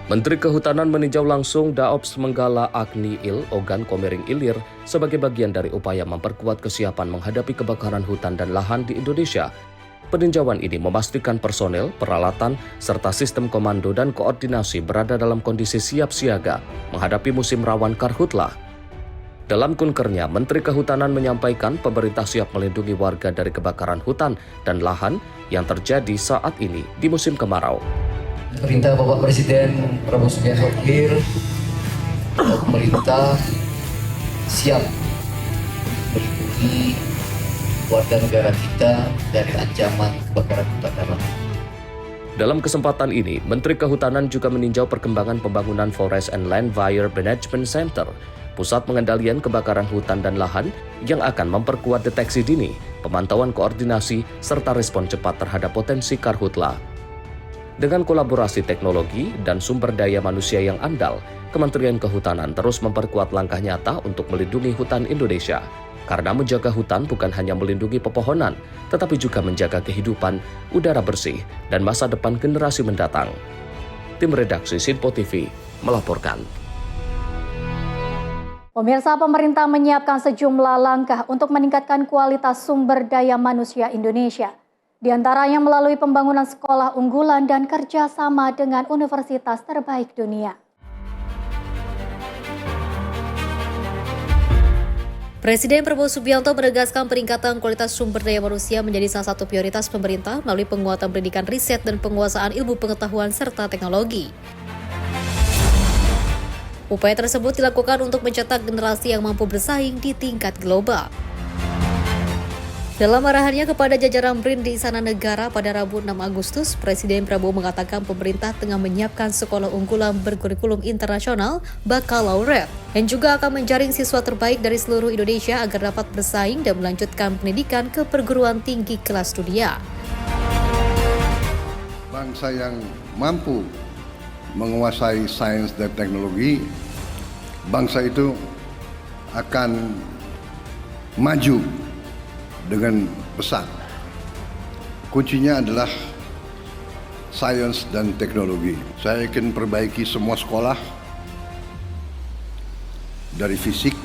Menteri Kehutanan meninjau langsung Daops Menggala Agni Il Ogan Komering Ilir sebagai bagian dari upaya memperkuat kesiapan menghadapi kebakaran hutan dan lahan di Indonesia. Peninjauan ini memastikan personel, peralatan, serta sistem komando dan koordinasi berada dalam kondisi siap siaga menghadapi musim rawan karhutla. Dalam kunkernya, Menteri Kehutanan menyampaikan pemerintah siap melindungi warga dari kebakaran hutan dan lahan yang terjadi saat ini di musim kemarau. Perintah Bapak Presiden Prabowo Subianto clear, pemerintah siap melindungi warga negara kita dari ancaman kebakaran hutan dan lahan. Dalam kesempatan ini, Menteri Kehutanan juga meninjau perkembangan pembangunan Forest and Land Fire Management Center, pusat pengendalian kebakaran hutan dan lahan yang akan memperkuat deteksi dini, pemantauan koordinasi, serta respon cepat terhadap potensi karhutla. Dengan kolaborasi teknologi dan sumber daya manusia yang andal, Kementerian Kehutanan terus memperkuat langkah nyata untuk melindungi hutan Indonesia. Karena menjaga hutan bukan hanya melindungi pepohonan, tetapi juga menjaga kehidupan, udara bersih, dan masa depan generasi mendatang. Tim redaksi Sinpo TV melaporkan. Pemirsa, pemerintah menyiapkan sejumlah langkah untuk meningkatkan kualitas sumber daya manusia Indonesia. Di antaranya melalui pembangunan sekolah unggulan dan kerjasama dengan universitas terbaik dunia. Presiden Prabowo Subianto menegaskan peningkatan kualitas sumber daya manusia menjadi salah satu prioritas pemerintah melalui penguatan pendidikan riset dan penguasaan ilmu pengetahuan serta teknologi. Upaya tersebut dilakukan untuk mencetak generasi yang mampu bersaing di tingkat global. Dalam arahannya kepada jajaran BRIN di Istana Negara pada Rabu 6 Agustus, Presiden Prabowo mengatakan pemerintah tengah menyiapkan sekolah unggulan berkurikulum internasional bakalaureat yang juga akan menjaring siswa terbaik dari seluruh Indonesia agar dapat bersaing dan melanjutkan pendidikan ke perguruan tinggi kelas dunia. Bangsa yang mampu menguasai sains dan teknologi, bangsa itu akan maju dengan pesat. Kuncinya adalah sains dan teknologi. Saya ingin perbaiki semua sekolah, dari fisik.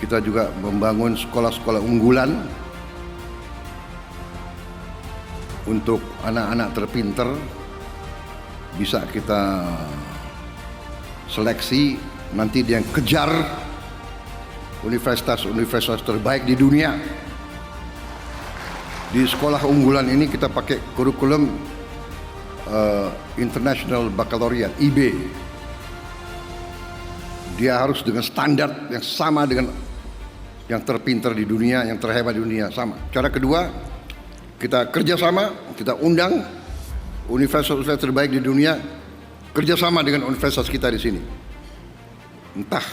Kita juga membangun sekolah-sekolah unggulan untuk anak-anak terpinter bisa kita seleksi, nanti dia kejar universitas-universitas terbaik di dunia. Di sekolah unggulan ini kita pakai kurikulum International Baccalaureate, IB. Dia harus dengan standar yang sama dengan yang terpinter di dunia, yang terhebat di dunia, sama. Cara kedua, kita kerjasama, kita undang universitas terbaik di dunia kerjasama dengan universitas kita di sini. Entah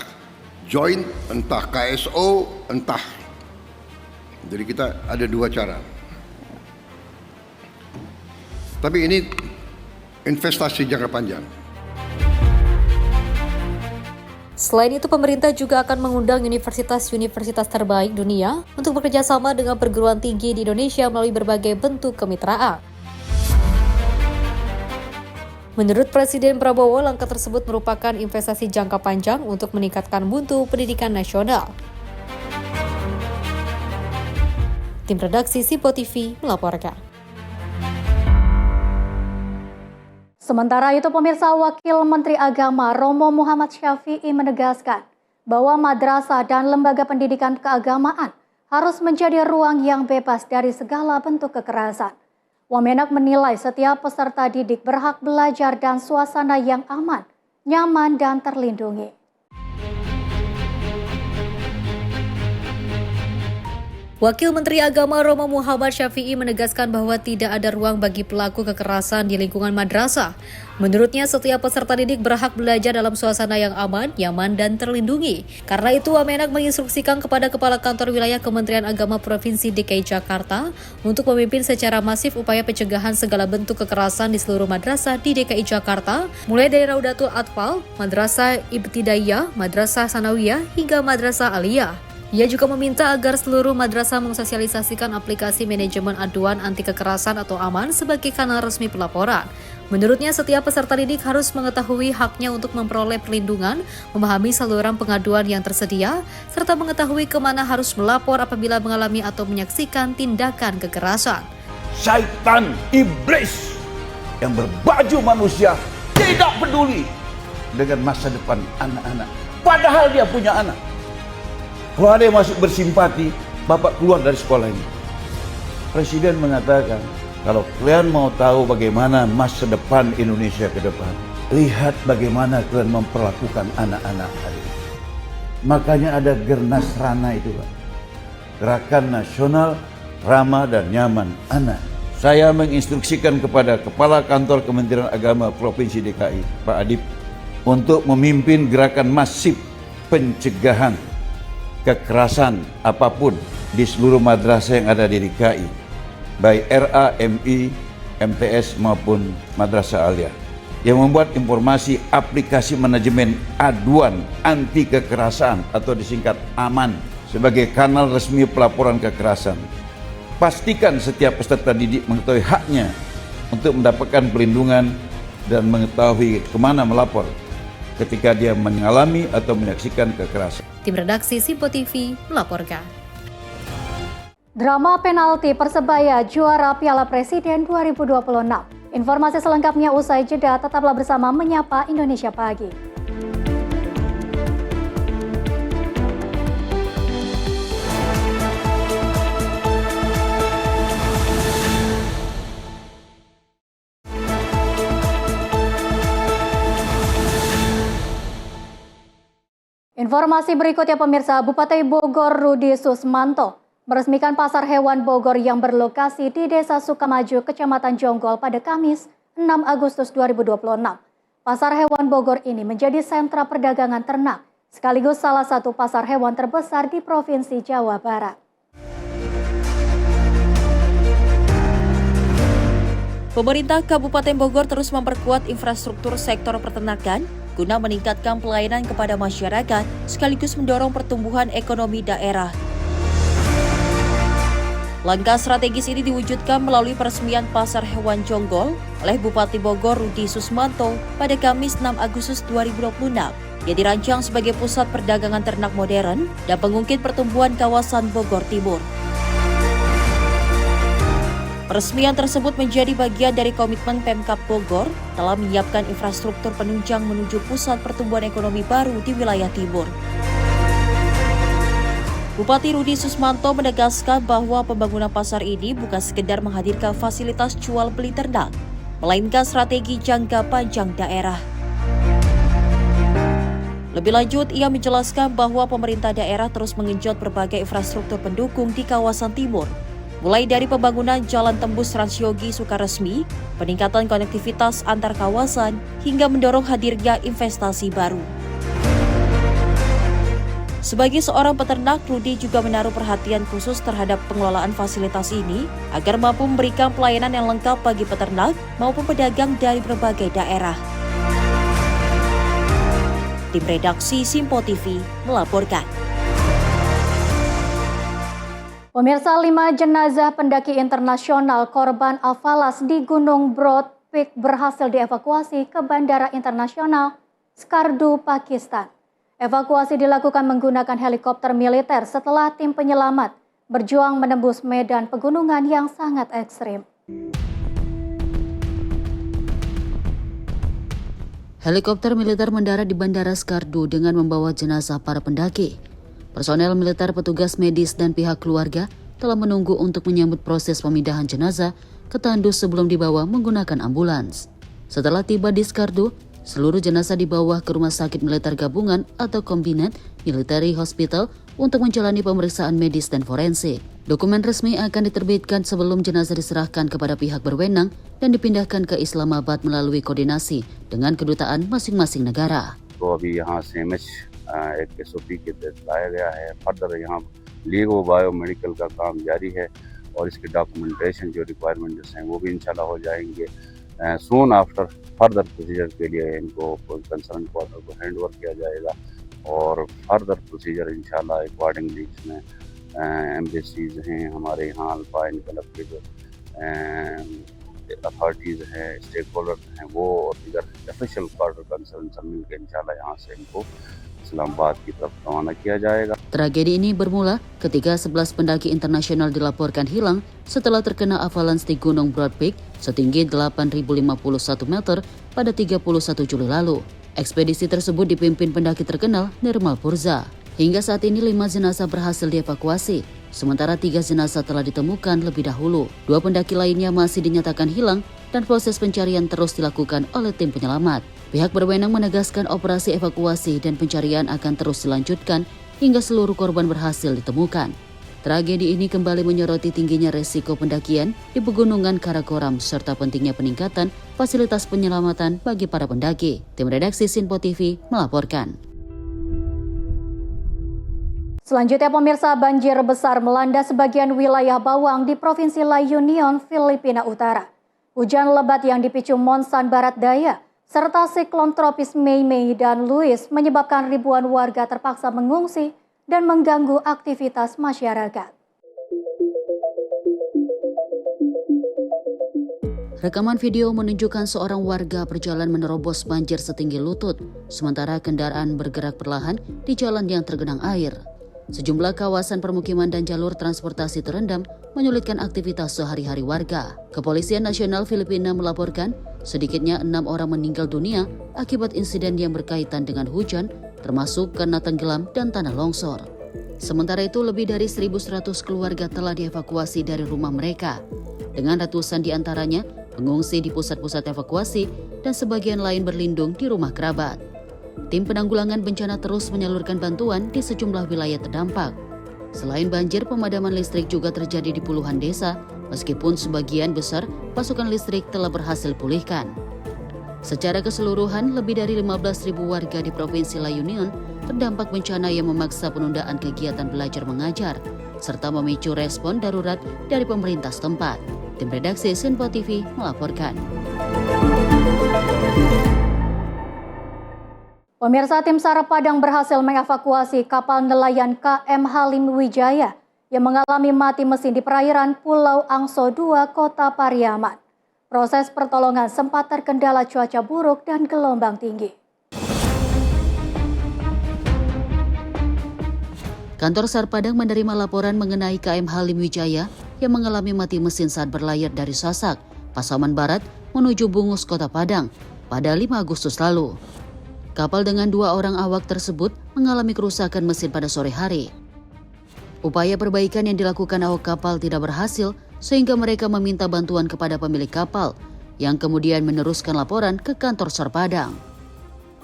joint, entah KSO, entah. Jadi kita ada dua cara. Tapi ini investasi jangka panjang. Selain itu, pemerintah juga akan mengundang universitas-universitas terbaik dunia untuk bekerjasama dengan perguruan tinggi di Indonesia melalui berbagai bentuk kemitraan. Menurut Presiden Prabowo, langkah tersebut merupakan investasi jangka panjang untuk meningkatkan mutu pendidikan nasional. Tim redaksi Sipo TV melaporkan. Sementara itu, pemirsa, Wakil Menteri Agama Romo Muhammad Syafi'i menegaskan bahwa madrasah dan lembaga pendidikan keagamaan harus menjadi ruang yang bebas dari segala bentuk kekerasan. Wamenak menilai setiap peserta didik berhak belajar dan suasana yang aman, nyaman, dan terlindungi. Wakil Menteri Agama Romo Muhammad Syafi'i menegaskan bahwa tidak ada ruang bagi pelaku kekerasan di lingkungan madrasah. Menurutnya, setiap peserta didik berhak belajar dalam suasana yang aman, nyaman, dan terlindungi. Karena itu, Wamenak menginstruksikan kepada Kepala Kantor Wilayah Kementerian Agama Provinsi DKI Jakarta untuk memimpin secara masif upaya pencegahan segala bentuk kekerasan di seluruh madrasah di DKI Jakarta, mulai dari Raudatul Atfal, Madrasah Ibtidaiyah, Madrasah Sanawiyah, hingga Madrasah Aliyah. Ia juga meminta agar seluruh madrasah mensosialisasikan aplikasi manajemen aduan anti kekerasan atau AMAN sebagai kanal resmi pelaporan. Menurutnya, setiap peserta didik harus mengetahui haknya untuk memperoleh perlindungan, memahami saluran pengaduan yang tersedia, serta mengetahui kemana harus melapor apabila mengalami atau menyaksikan tindakan kekerasan. Syaitan iblis yang berbaju manusia tidak peduli dengan masa depan anak-anak. Padahal dia punya anak. Kalau ada yang masuk bersimpati, Bapak keluar dari sekolah ini. Presiden mengatakan, kalau kalian mau tahu bagaimana masa depan Indonesia ke depan, lihat bagaimana kalian memperlakukan anak-anak hari ini. Makanya ada Gernas Rana itu, Pak. Gerakan Nasional Ramah dan Nyaman Anak. Saya menginstruksikan kepada Kepala Kantor Kementerian Agama Provinsi DKI, Pak Adib, untuk memimpin gerakan masif pencegahan kekerasan apapun di seluruh madrasah yang ada di DKI, baik RA, MI, MTS maupun Madrasah Aliyah, yang membuat informasi aplikasi manajemen aduan anti kekerasan atau disingkat AMAN sebagai kanal resmi pelaporan kekerasan. Pastikan setiap peserta didik mengetahui haknya untuk mendapatkan perlindungan dan mengetahui kemana melapor ketika dia mengalami atau menyaksikan kekerasan. Tim redaksi Sipo TV melaporkan. Drama penalti Persebaya juara Piala Presiden 2026. Informasi selengkapnya usai jeda, tetaplah bersama Menyapa Indonesia Pagi. Informasi berikutnya, pemirsa, Bupati Bogor Rudi Susmanto meresmikan pasar hewan Bogor yang berlokasi di Desa Sukamaju, Kecamatan Jonggol pada Kamis 6 Agustus 2026. Pasar hewan Bogor ini menjadi sentra perdagangan ternak, sekaligus salah satu pasar hewan terbesar di Provinsi Jawa Barat. Pemerintah Kabupaten Bogor terus memperkuat infrastruktur sektor peternakan guna meningkatkan pelayanan kepada masyarakat sekaligus mendorong pertumbuhan ekonomi daerah. Langkah strategis ini diwujudkan melalui peresmian Pasar Hewan Jonggol oleh Bupati Bogor Rudi Susmanto pada Kamis 6 Agustus 2026 yang dirancang sebagai pusat perdagangan ternak modern dan pengungkit pertumbuhan kawasan Bogor Timur. Peresmian tersebut menjadi bagian dari komitmen Pemkab Bogor dalam menyiapkan infrastruktur penunjang menuju pusat pertumbuhan ekonomi baru di wilayah timur. Bupati Rudi Susmanto menegaskan bahwa pembangunan pasar ini bukan sekedar menghadirkan fasilitas jual beli ternak, melainkan strategi jangka panjang daerah. Lebih lanjut, ia menjelaskan bahwa pemerintah daerah terus mengenjot berbagai infrastruktur pendukung di kawasan timur, mulai dari pembangunan jalan tembus Transyogi Sukaresmi, peningkatan konektivitas antar kawasan, hingga mendorong hadirnya investasi baru. Sebagai seorang peternak, Rudi juga menaruh perhatian khusus terhadap pengelolaan fasilitas ini agar mampu memberikan pelayanan yang lengkap bagi peternak maupun pedagang dari berbagai daerah. Tim redaksi Simpo TV melaporkan. Pemirsa, 5 jenazah pendaki internasional korban Avalas di Gunung Broad Peak berhasil dievakuasi ke Bandara Internasional Skardu, Pakistan. Evakuasi dilakukan menggunakan helikopter militer setelah tim penyelamat berjuang menembus medan pegunungan yang sangat ekstrim. Helikopter militer mendarat di Bandara Skardu dengan membawa jenazah para pendaki. Personel militer, petugas medis, dan pihak keluarga telah menunggu untuk menyambut proses pemindahan jenazah ke tandus sebelum dibawa menggunakan ambulans. Setelah tiba di Skardu, seluruh jenazah dibawa ke Rumah Sakit Militer Gabungan atau Combined Military Hospital untuk menjalani pemeriksaan medis dan forensik. Dokumen resmi akan diterbitkan sebelum jenazah diserahkan kepada pihak berwenang dan dipindahkan ke Islamabad melalui koordinasi dengan kedutaan masing-masing negara. तो अभी यहाँ से एक SOP के तहत लाया गया है। फर्दर यहाँ लीगो बायोमेडिकल का काम जारी है और इसके डॉक्यूमेंटेशन जो रिक्वायरमेंट्स हैं वो भी इंशाल्लाह हो जाएंगे। सून आफ्टर फर्दर प्रोसीजर के लिए इनको कंसर्न क्वार्टर को हैंड ओवर किया जाएगा और फर्दर प्रोसीजर इंशाल्लाह अकॉर्डिंगली इसमें एम्बेसीज हैं, हमारे यहाँ अल्पाइन क्लब के जो अथॉरिटीज़ हैं, स्टेक होल्डर्स हैं, वो और दीगर ऑफिशियल क्वार्टर कंसर्न सब मिलकर इंशाल्लाह यहाँ से इनको Islamabad की तरफ रवाना किया जाएगा. Tragedi ini bermula ketika 11 pendaki internasional dilaporkan hilang setelah terkena avalanche di Gunung Broad Peak setinggi 8.051 meter pada 31 Juli lalu. Ekspedisi tersebut dipimpin pendaki terkenal Nirmal Purza. Hingga saat ini 5 jenazah berhasil dievakuasi, sementara 3 jenazah telah ditemukan lebih dahulu. 2 pendaki lainnya masih dinyatakan hilang dan proses pencarian terus dilakukan oleh tim penyelamat. Pihak berwenang menegaskan operasi evakuasi dan pencarian akan terus dilanjutkan hingga seluruh korban berhasil ditemukan. Tragedi ini kembali menyoroti tingginya resiko pendakian di pegunungan Karakoram serta pentingnya peningkatan fasilitas penyelamatan bagi para pendaki. Tim redaksi Simpo TV melaporkan. Selanjutnya, pemirsa, banjir besar melanda sebagian wilayah Bawang di Provinsi La Union, Filipina Utara. Hujan lebat yang dipicu monsun barat daya serta siklon tropis Mei dan Louis menyebabkan ribuan warga terpaksa mengungsi dan mengganggu aktivitas masyarakat. Rekaman video menunjukkan seorang warga berjalan menerobos banjir setinggi lutut, sementara kendaraan bergerak perlahan di jalan yang tergenang air. Sejumlah kawasan permukiman dan jalur transportasi terendam, menyulitkan aktivitas sehari-hari warga. Kepolisian Nasional Filipina melaporkan sedikitnya 6 orang meninggal dunia akibat insiden yang berkaitan dengan hujan, termasuk karena tenggelam dan tanah longsor. Sementara itu, lebih dari 1.100 keluarga telah dievakuasi dari rumah mereka, dengan ratusan di antaranya mengungsi di pusat-pusat evakuasi dan sebagian lain berlindung di rumah kerabat. Tim penanggulangan bencana terus menyalurkan bantuan di sejumlah wilayah terdampak. Selain banjir, pemadaman listrik juga terjadi di puluhan desa, meskipun sebagian besar pasokan listrik telah berhasil pulihkan. Secara keseluruhan, lebih dari 15.000 warga di Provinsi La Union terdampak bencana yang memaksa penundaan kegiatan belajar mengajar, serta memicu respon darurat dari pemerintah setempat. Tim redaksi Simpo TV melaporkan. Pemirsa, tim SAR Padang berhasil mengevakuasi kapal nelayan KM Halim Wijaya yang mengalami mati mesin di perairan Pulau Angso 2, Kota Pariaman. Proses pertolongan sempat terkendala cuaca buruk dan gelombang tinggi. Kantor SAR Padang menerima laporan mengenai KM Halim Wijaya yang mengalami mati mesin saat berlayar dari Sasak, Pasaman Barat menuju Bungus, Kota Padang pada 5 Agustus lalu. Kapal dengan 2 orang awak tersebut mengalami kerusakan mesin pada sore hari. Upaya perbaikan yang dilakukan awak kapal tidak berhasil sehingga mereka meminta bantuan kepada pemilik kapal yang kemudian meneruskan laporan ke kantor SAR Padang.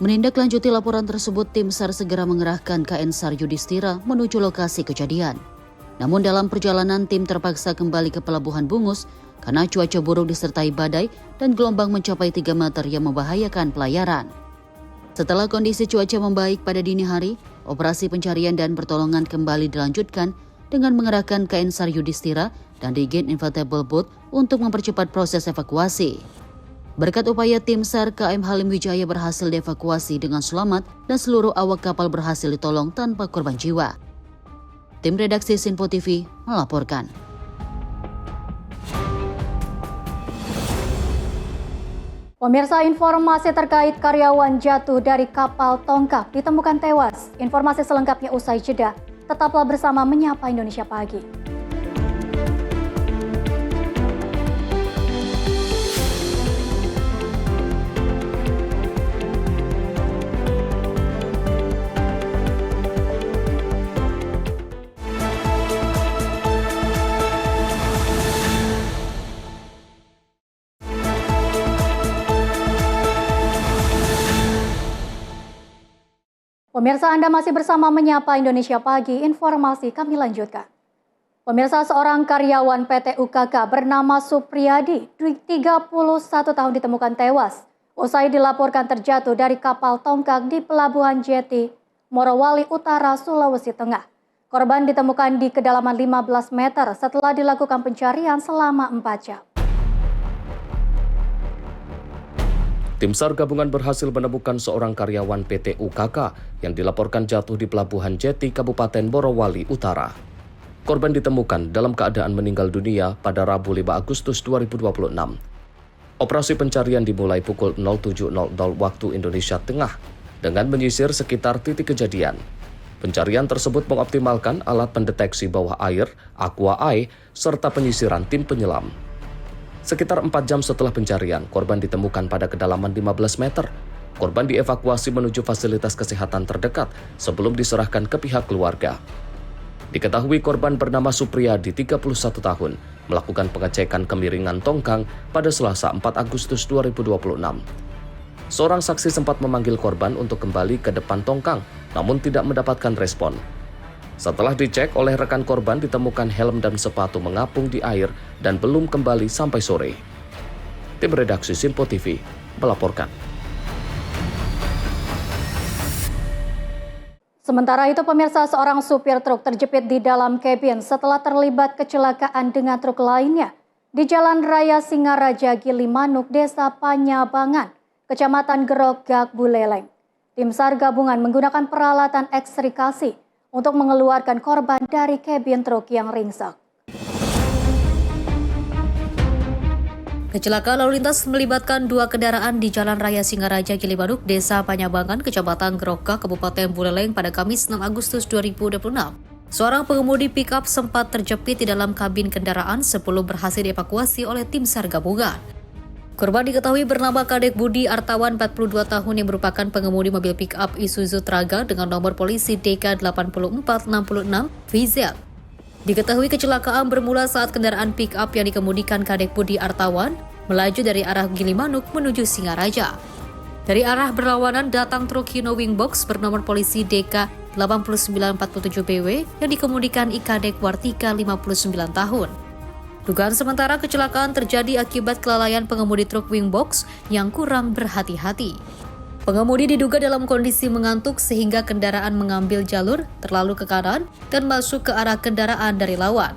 Menindaklanjuti laporan tersebut, tim SAR segera mengerahkan KN SAR Yudhistira menuju lokasi kejadian. Namun dalam perjalanan tim terpaksa kembali ke Pelabuhan Bungus karena cuaca buruk disertai badai dan gelombang mencapai 3 meter yang membahayakan pelayaran. Setelah kondisi cuaca membaik pada dini hari, operasi pencarian dan pertolongan kembali dilanjutkan dengan mengerahkan KN SAR Yudhistira dan Rigid Inflatable Boat untuk mempercepat proses evakuasi. Berkat upaya tim SAR, KM Halim Wijaya berhasil dievakuasi dengan selamat dan seluruh awak kapal berhasil ditolong tanpa korban jiwa. Tim redaksi Sinpo TV melaporkan. Pemirsa, informasi terkait karyawan jatuh dari kapal tongkang ditemukan tewas. Informasi selengkapnya usai jeda. Tetaplah bersama Menyapa Indonesia Pagi. Pemirsa, Anda masih bersama Menyapa Indonesia Pagi, informasi kami lanjutkan. Pemirsa, seorang karyawan PT UKK bernama Supriyadi, 31 tahun ditemukan tewas usai dilaporkan terjatuh dari kapal tongkang di Pelabuhan Jeti, Morowali Utara, Sulawesi Tengah. Korban ditemukan di kedalaman 15 meter setelah dilakukan pencarian selama 4 jam. Tim SAR gabungan berhasil menemukan seorang karyawan PT UKK yang dilaporkan jatuh di Pelabuhan Jeti, Kabupaten Morowali Utara. Korban ditemukan dalam keadaan meninggal dunia pada Rabu 5 Agustus 2026. Operasi pencarian dimulai pukul 07.00 waktu Indonesia Tengah dengan menyisir sekitar titik kejadian. Pencarian tersebut mengoptimalkan alat pendeteksi bawah air, Aqua Eye, serta penyisiran tim penyelam. Sekitar 4 jam setelah pencarian, korban ditemukan pada kedalaman 15 meter. Korban dievakuasi menuju fasilitas kesehatan terdekat sebelum diserahkan ke pihak keluarga. Diketahui korban bernama Supriyadi, 31 tahun, melakukan pengecekan kemiringan tongkang pada Selasa 4 Agustus 2026. Seorang saksi sempat memanggil korban untuk kembali ke depan tongkang, namun tidak mendapatkan respon. Setelah dicek oleh rekan korban, ditemukan helm dan sepatu mengapung di air dan belum kembali sampai sore. Tim redaksi Sinpo TV melaporkan. Sementara itu, pemirsa, seorang supir truk terjepit di dalam kabin setelah terlibat kecelakaan dengan truk lainnya di Jalan Raya Singaraja, Gilimanuk, Desa Panyabangan, Kecamatan Gerogak, Buleleng. Tim SAR gabungan menggunakan peralatan ekstrikasi untuk mengeluarkan korban dari kabin truk yang ringsek. Kecelakaan lalu lintas melibatkan 2 kendaraan di Jalan Raya Singaraja, Gilimanuk, Desa Panyabangan, Kecamatan Gerogak, Kabupaten Buleleng pada Kamis 6 Agustus 2026. Seorang pengemudi pick-up sempat terjepit di dalam kabin kendaraan sebelum berhasil dievakuasi oleh tim SAR gabungan. Korban diketahui bernama Kadek Budi Artawan, 42 tahun, yang merupakan pengemudi mobil pick-up Isuzu Traga dengan nomor polisi DK8466 VZ. Diketahui kecelakaan bermula saat kendaraan pick-up yang dikemudikan Kadek Budi Artawan melaju dari arah Gilimanuk menuju Singaraja. Dari arah berlawanan datang truk Hino Wingbox bernomor polisi DK8947BW yang dikemudikan Kadek Wartika, 59 tahun. Dugaan sementara kecelakaan terjadi akibat kelalaian pengemudi truk Wingbox yang kurang berhati-hati. Pengemudi diduga dalam kondisi mengantuk sehingga kendaraan mengambil jalur terlalu ke kanan dan masuk ke arah kendaraan dari lawan.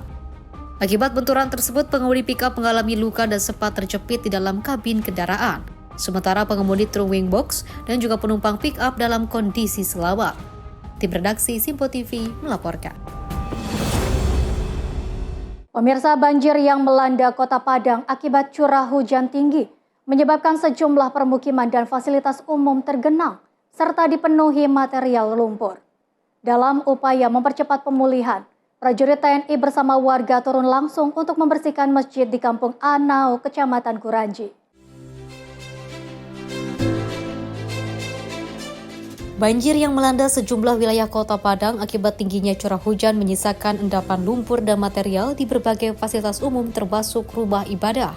Akibat benturan tersebut, pengemudi pickup mengalami luka dan sempat terjepit di dalam kabin kendaraan. Sementara pengemudi truk Wingbox dan juga penumpang pickup dalam kondisi selamat. Tim redaksi Sinpo TV melaporkan. Pemirsa, banjir yang melanda Kota Padang akibat curah hujan tinggi menyebabkan sejumlah permukiman dan fasilitas umum tergenang serta dipenuhi material lumpur. Dalam upaya mempercepat pemulihan, Prajurit TNI bersama warga turun langsung untuk membersihkan masjid di Kampung Anau, Kecamatan Kuranji. Banjir yang melanda sejumlah wilayah Kota Padang akibat tingginya curah hujan menyisakan endapan lumpur dan material di berbagai fasilitas umum termasuk rumah ibadah.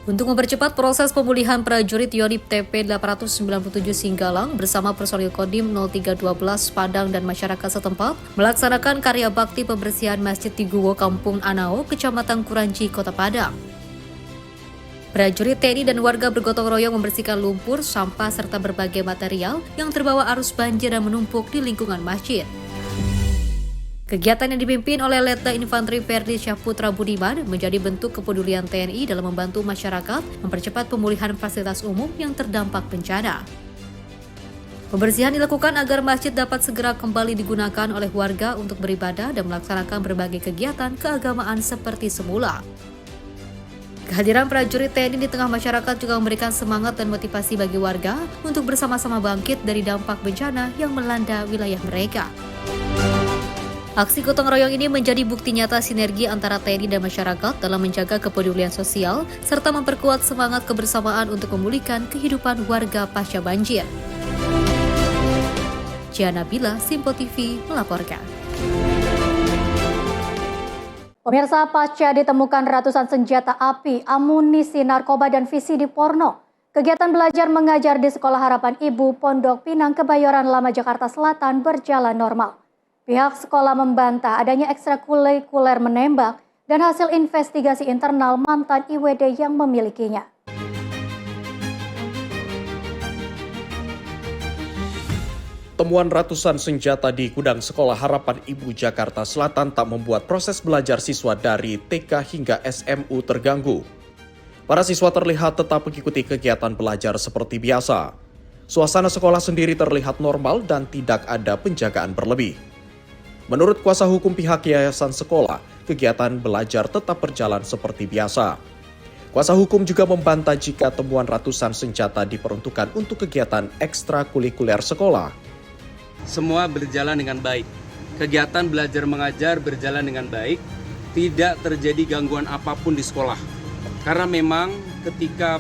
Untuk mempercepat proses pemulihan, prajurit Yonif TP 897 Singgalang bersama personil Kodim 0312 Padang dan masyarakat setempat melaksanakan karya bakti pembersihan Masjid Tiguwo Kampung Anau, Kecamatan Kuranji, Kota Padang. Prajurit TNI dan warga bergotong royong membersihkan lumpur, sampah, serta berbagai material yang terbawa arus banjir dan menumpuk di lingkungan masjid. Kegiatan yang dipimpin oleh Letnan Infanteri Ferdi Syahputra Budiman menjadi bentuk kepedulian TNI dalam membantu masyarakat mempercepat pemulihan fasilitas umum yang terdampak bencana. Pembersihan dilakukan agar masjid dapat segera kembali digunakan oleh warga untuk beribadah dan melaksanakan berbagai kegiatan keagamaan seperti semula. Kehadiran prajurit TNI di tengah masyarakat juga memberikan semangat dan motivasi bagi warga untuk bersama-sama bangkit dari dampak bencana yang melanda wilayah mereka. Aksi gotong royong ini menjadi bukti nyata sinergi antara TNI dan masyarakat dalam menjaga kepedulian sosial serta memperkuat semangat kebersamaan untuk memulihkan kehidupan warga pasca banjir. Ciana Bila, Simpo TV melaporkan. Pemirsa, pasca ditemukan ratusan senjata api, amunisi, narkoba, dan VCD porno, kegiatan belajar mengajar di Sekolah Harapan Ibu Pondok Pinang, Kebayoran Lama, Jakarta Selatan berjalan normal. Pihak sekolah membantah adanya ekstrakurikuler menembak dan hasil investigasi internal mantan IWD yang memilikinya. Temuan ratusan senjata di gudang Sekolah Harapan Ibu Jakarta Selatan tak membuat proses belajar siswa dari TK hingga SMU terganggu. Para siswa terlihat tetap mengikuti kegiatan belajar seperti biasa. Suasana sekolah sendiri terlihat normal dan tidak ada penjagaan berlebih. Menurut kuasa hukum pihak yayasan sekolah, kegiatan belajar tetap berjalan seperti biasa. Kuasa hukum juga membantah jika temuan ratusan senjata diperuntukkan untuk kegiatan ekstrakurikuler sekolah. Semua berjalan dengan baik. Kegiatan belajar mengajar berjalan dengan baik, tidak terjadi gangguan apapun di sekolah. Karena memang ketika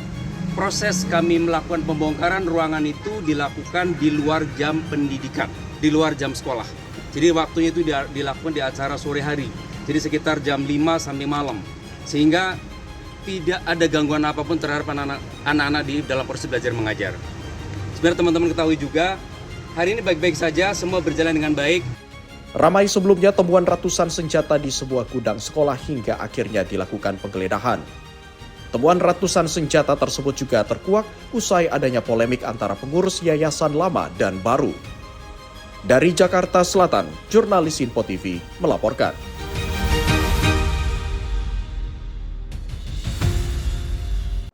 proses kami melakukan pembongkaran ruangan itu dilakukan di luar jam pendidikan, di luar jam sekolah. Jadi waktunya itu dilakukan di acara sore hari, jadi sekitar jam 5 sampai malam. Sehingga tidak ada gangguan apapun terhadap anak-anak di dalam proses belajar mengajar. Sebenarnya teman-teman ketahui juga, hari ini baik-baik saja, semua berjalan dengan baik. Ramai sebelumnya temuan ratusan senjata di sebuah gudang sekolah hingga akhirnya dilakukan penggeledahan. Temuan ratusan senjata tersebut juga terkuak usai adanya polemik antara pengurus yayasan lama dan baru. Dari Jakarta Selatan, jurnalis Info TV melaporkan.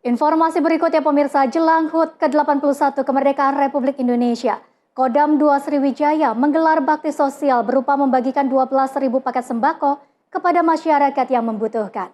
Informasi berikutnya pemirsa, jelang HUT ke-81 kemerdekaan Republik Indonesia, Kodam 2 Sriwijaya menggelar bakti sosial berupa membagikan 12.000 paket sembako kepada masyarakat yang membutuhkan.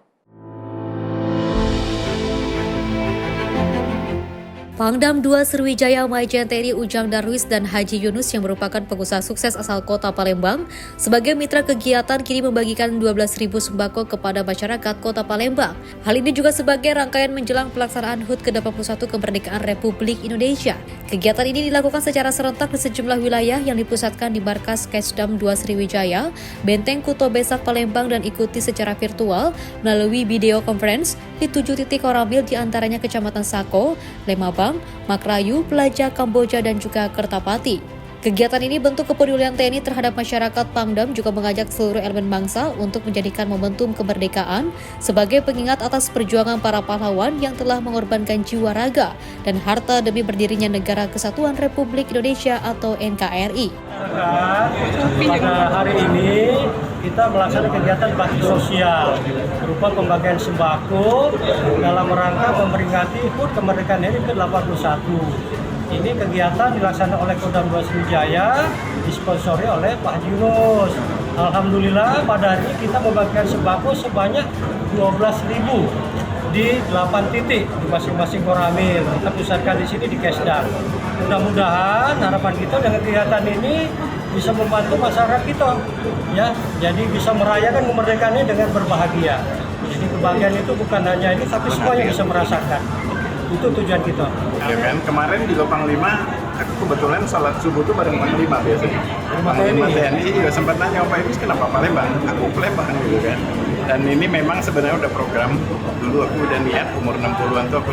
Pangdam 2 Sriwijaya Majen TNI Ujang Darwis dan Haji Yunus yang merupakan pengusaha sukses asal kota Palembang sebagai mitra kegiatan kini membagikan 12.000 sembako kepada masyarakat kota Palembang. Hal ini juga sebagai rangkaian menjelang pelaksanaan HUT ke-81 kemerdekaan Republik Indonesia. Kegiatan ini dilakukan secara serentak di sejumlah wilayah yang dipusatkan di markas Kesdam 2 Sriwijaya, Benteng Kuto Besak Palembang dan ikuti secara virtual melalui video conference di 7 titik koramil diantaranya Kecamatan Sako, Lemabang, Makrayu, Pelaja, Kamboja, dan juga Kertapati. Kegiatan ini bentuk kepedulian TNI terhadap masyarakat. Pangdam juga mengajak seluruh elemen bangsa untuk menjadikan momentum kemerdekaan sebagai pengingat atas perjuangan para pahlawan yang telah mengorbankan jiwa raga dan harta demi berdirinya Negara Kesatuan Republik Indonesia atau NKRI. Pada hari ini kita melaksanakan kegiatan bakti sosial berupa pembagian sembako dalam rangka memperingati HUT kemerdekaan RI ke-81. Ini kegiatan dilaksanakan oleh Kodam 2 Sriwijaya, disponsori oleh Pak Yunus. Alhamdulillah pada hari ini kita membagikan sembako sebanyak 12.000 di 8 titik di masing-masing Koramil. Kita pusatkan di sini di Kesda. Mudah-mudahan harapan kita dengan kegiatan ini bisa membantu masyarakat kita, ya. Jadi bisa merayakan kemerdekaannya dengan berbahagia. Jadi kebahagiaan itu bukan hanya ini, tapi semuanya bisa merasakan. Itu tujuan kita. Ya kan, kemarin di Lopang 5, aku kebetulan sholat subuh tuh bareng Panglima biasanya. Panglima TNI juga sempat nanya, Pak Ibus kenapa Palembang? Aku Palembang gitu kan. Dan ini memang sebenarnya udah program, dulu aku udah niat umur 60-an tuh aku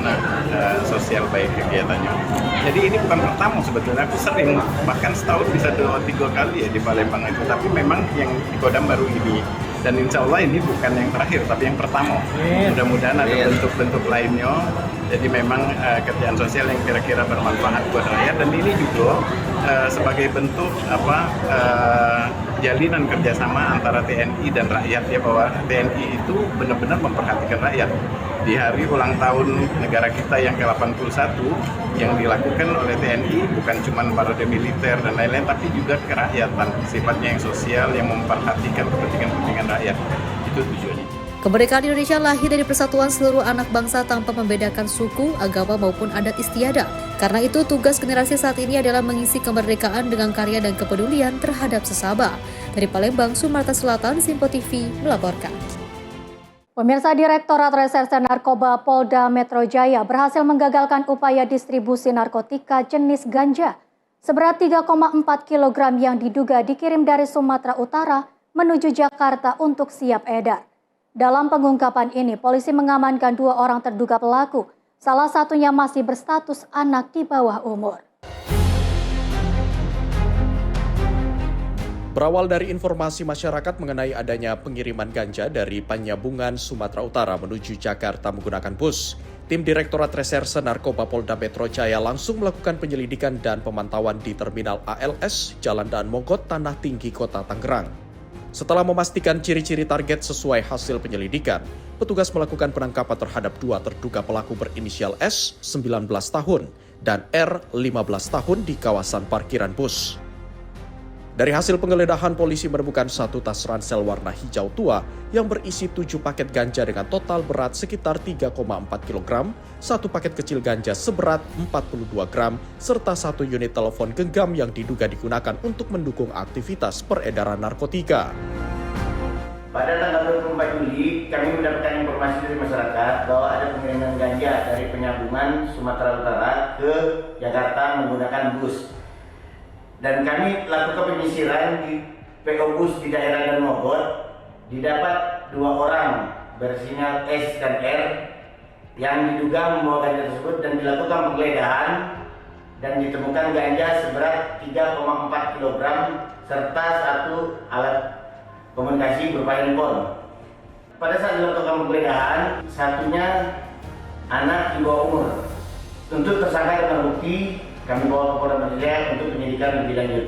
sosial baik kegiatannya. Jadi ini bukan pertama sebetulnya, aku sering, bahkan setahun bisa 2-3 kali ya di Palembang itu. Tapi memang yang di Kodam baru ini. Dan insya Allah ini bukan yang terakhir, tapi yang pertama. Mudah-mudahan ada bentuk-bentuk lainnya. Jadi memang kerjaan sosial yang kira-kira bermanfaat buat rakyat. Dan ini juga sebagai bentuk jalinan kerjasama antara TNI dan rakyat, ya, bahwa TNI itu benar-benar memperhatikan rakyat. Di hari ulang tahun negara kita yang ke-81 yang dilakukan oleh TNI bukan cuma parade militer dan lain-lain, tapi juga kerakyatan, sifatnya yang sosial, yang memperhatikan kepentingan rakyat. Itu tujuannya. Kemerdekaan Indonesia lahir dari persatuan seluruh anak bangsa tanpa membedakan suku, agama maupun adat istiadat. Karena itu tugas generasi saat ini adalah mengisi kemerdekaan dengan karya dan kepedulian terhadap sesama. Dari Palembang, Sumatera Selatan, Simpo TV melaporkan. Pemirsa, Direktorat Reserse Narkoba Polda Metro Jaya berhasil menggagalkan upaya distribusi narkotika jenis ganja seberat 3,4 kg yang diduga dikirim dari Sumatera Utara menuju Jakarta untuk siap edar. Dalam pengungkapan ini, polisi mengamankan 2 orang terduga pelaku, salah satunya masih berstatus anak di bawah umur. Berawal dari informasi masyarakat mengenai adanya pengiriman ganja dari Panyabungan, Sumatera Utara menuju Jakarta menggunakan bus, tim Direktorat Reserse Narkoba Polda Metro Jaya langsung melakukan penyelidikan dan pemantauan di Terminal ALS, Jalan Daan Mogot, Tanah Tinggi, Kota Tangerang. Setelah memastikan ciri-ciri target sesuai hasil penyelidikan, petugas melakukan penangkapan terhadap 2 terduga pelaku berinisial S, 19 tahun, dan R, 15 tahun di kawasan parkiran bus. Dari hasil penggeledahan, polisi menemukan 1 tas ransel warna hijau tua yang berisi 7 paket ganja dengan total berat sekitar 3,4 kg, 1 paket kecil ganja seberat 42 gram, serta 1 unit telepon genggam yang diduga digunakan untuk mendukung aktivitas peredaran narkotika. Pada tanggal 24 Juli, kami mendapatkan informasi dari masyarakat bahwa ada pengiriman ganja dari Penyambungan, Sumatera Utara ke Jakarta menggunakan bus. Dan kami lakukan penyisiran di PO Bus di daerah Dan Mogot, didapat 2 orang bersinyal S dan R yang diduga membawa ganja tersebut dan dilakukan penggeledahan dan ditemukan ganja seberat 3,4 kg serta 1 alat komunikasi berupa handphone. Pada saat dilakukan penggeledahan, satunya anak di bawah umur. Untuk tersangka dan bukti, kami bawa ke Polda Metro Jaya untuk penyidikan lebih lanjut.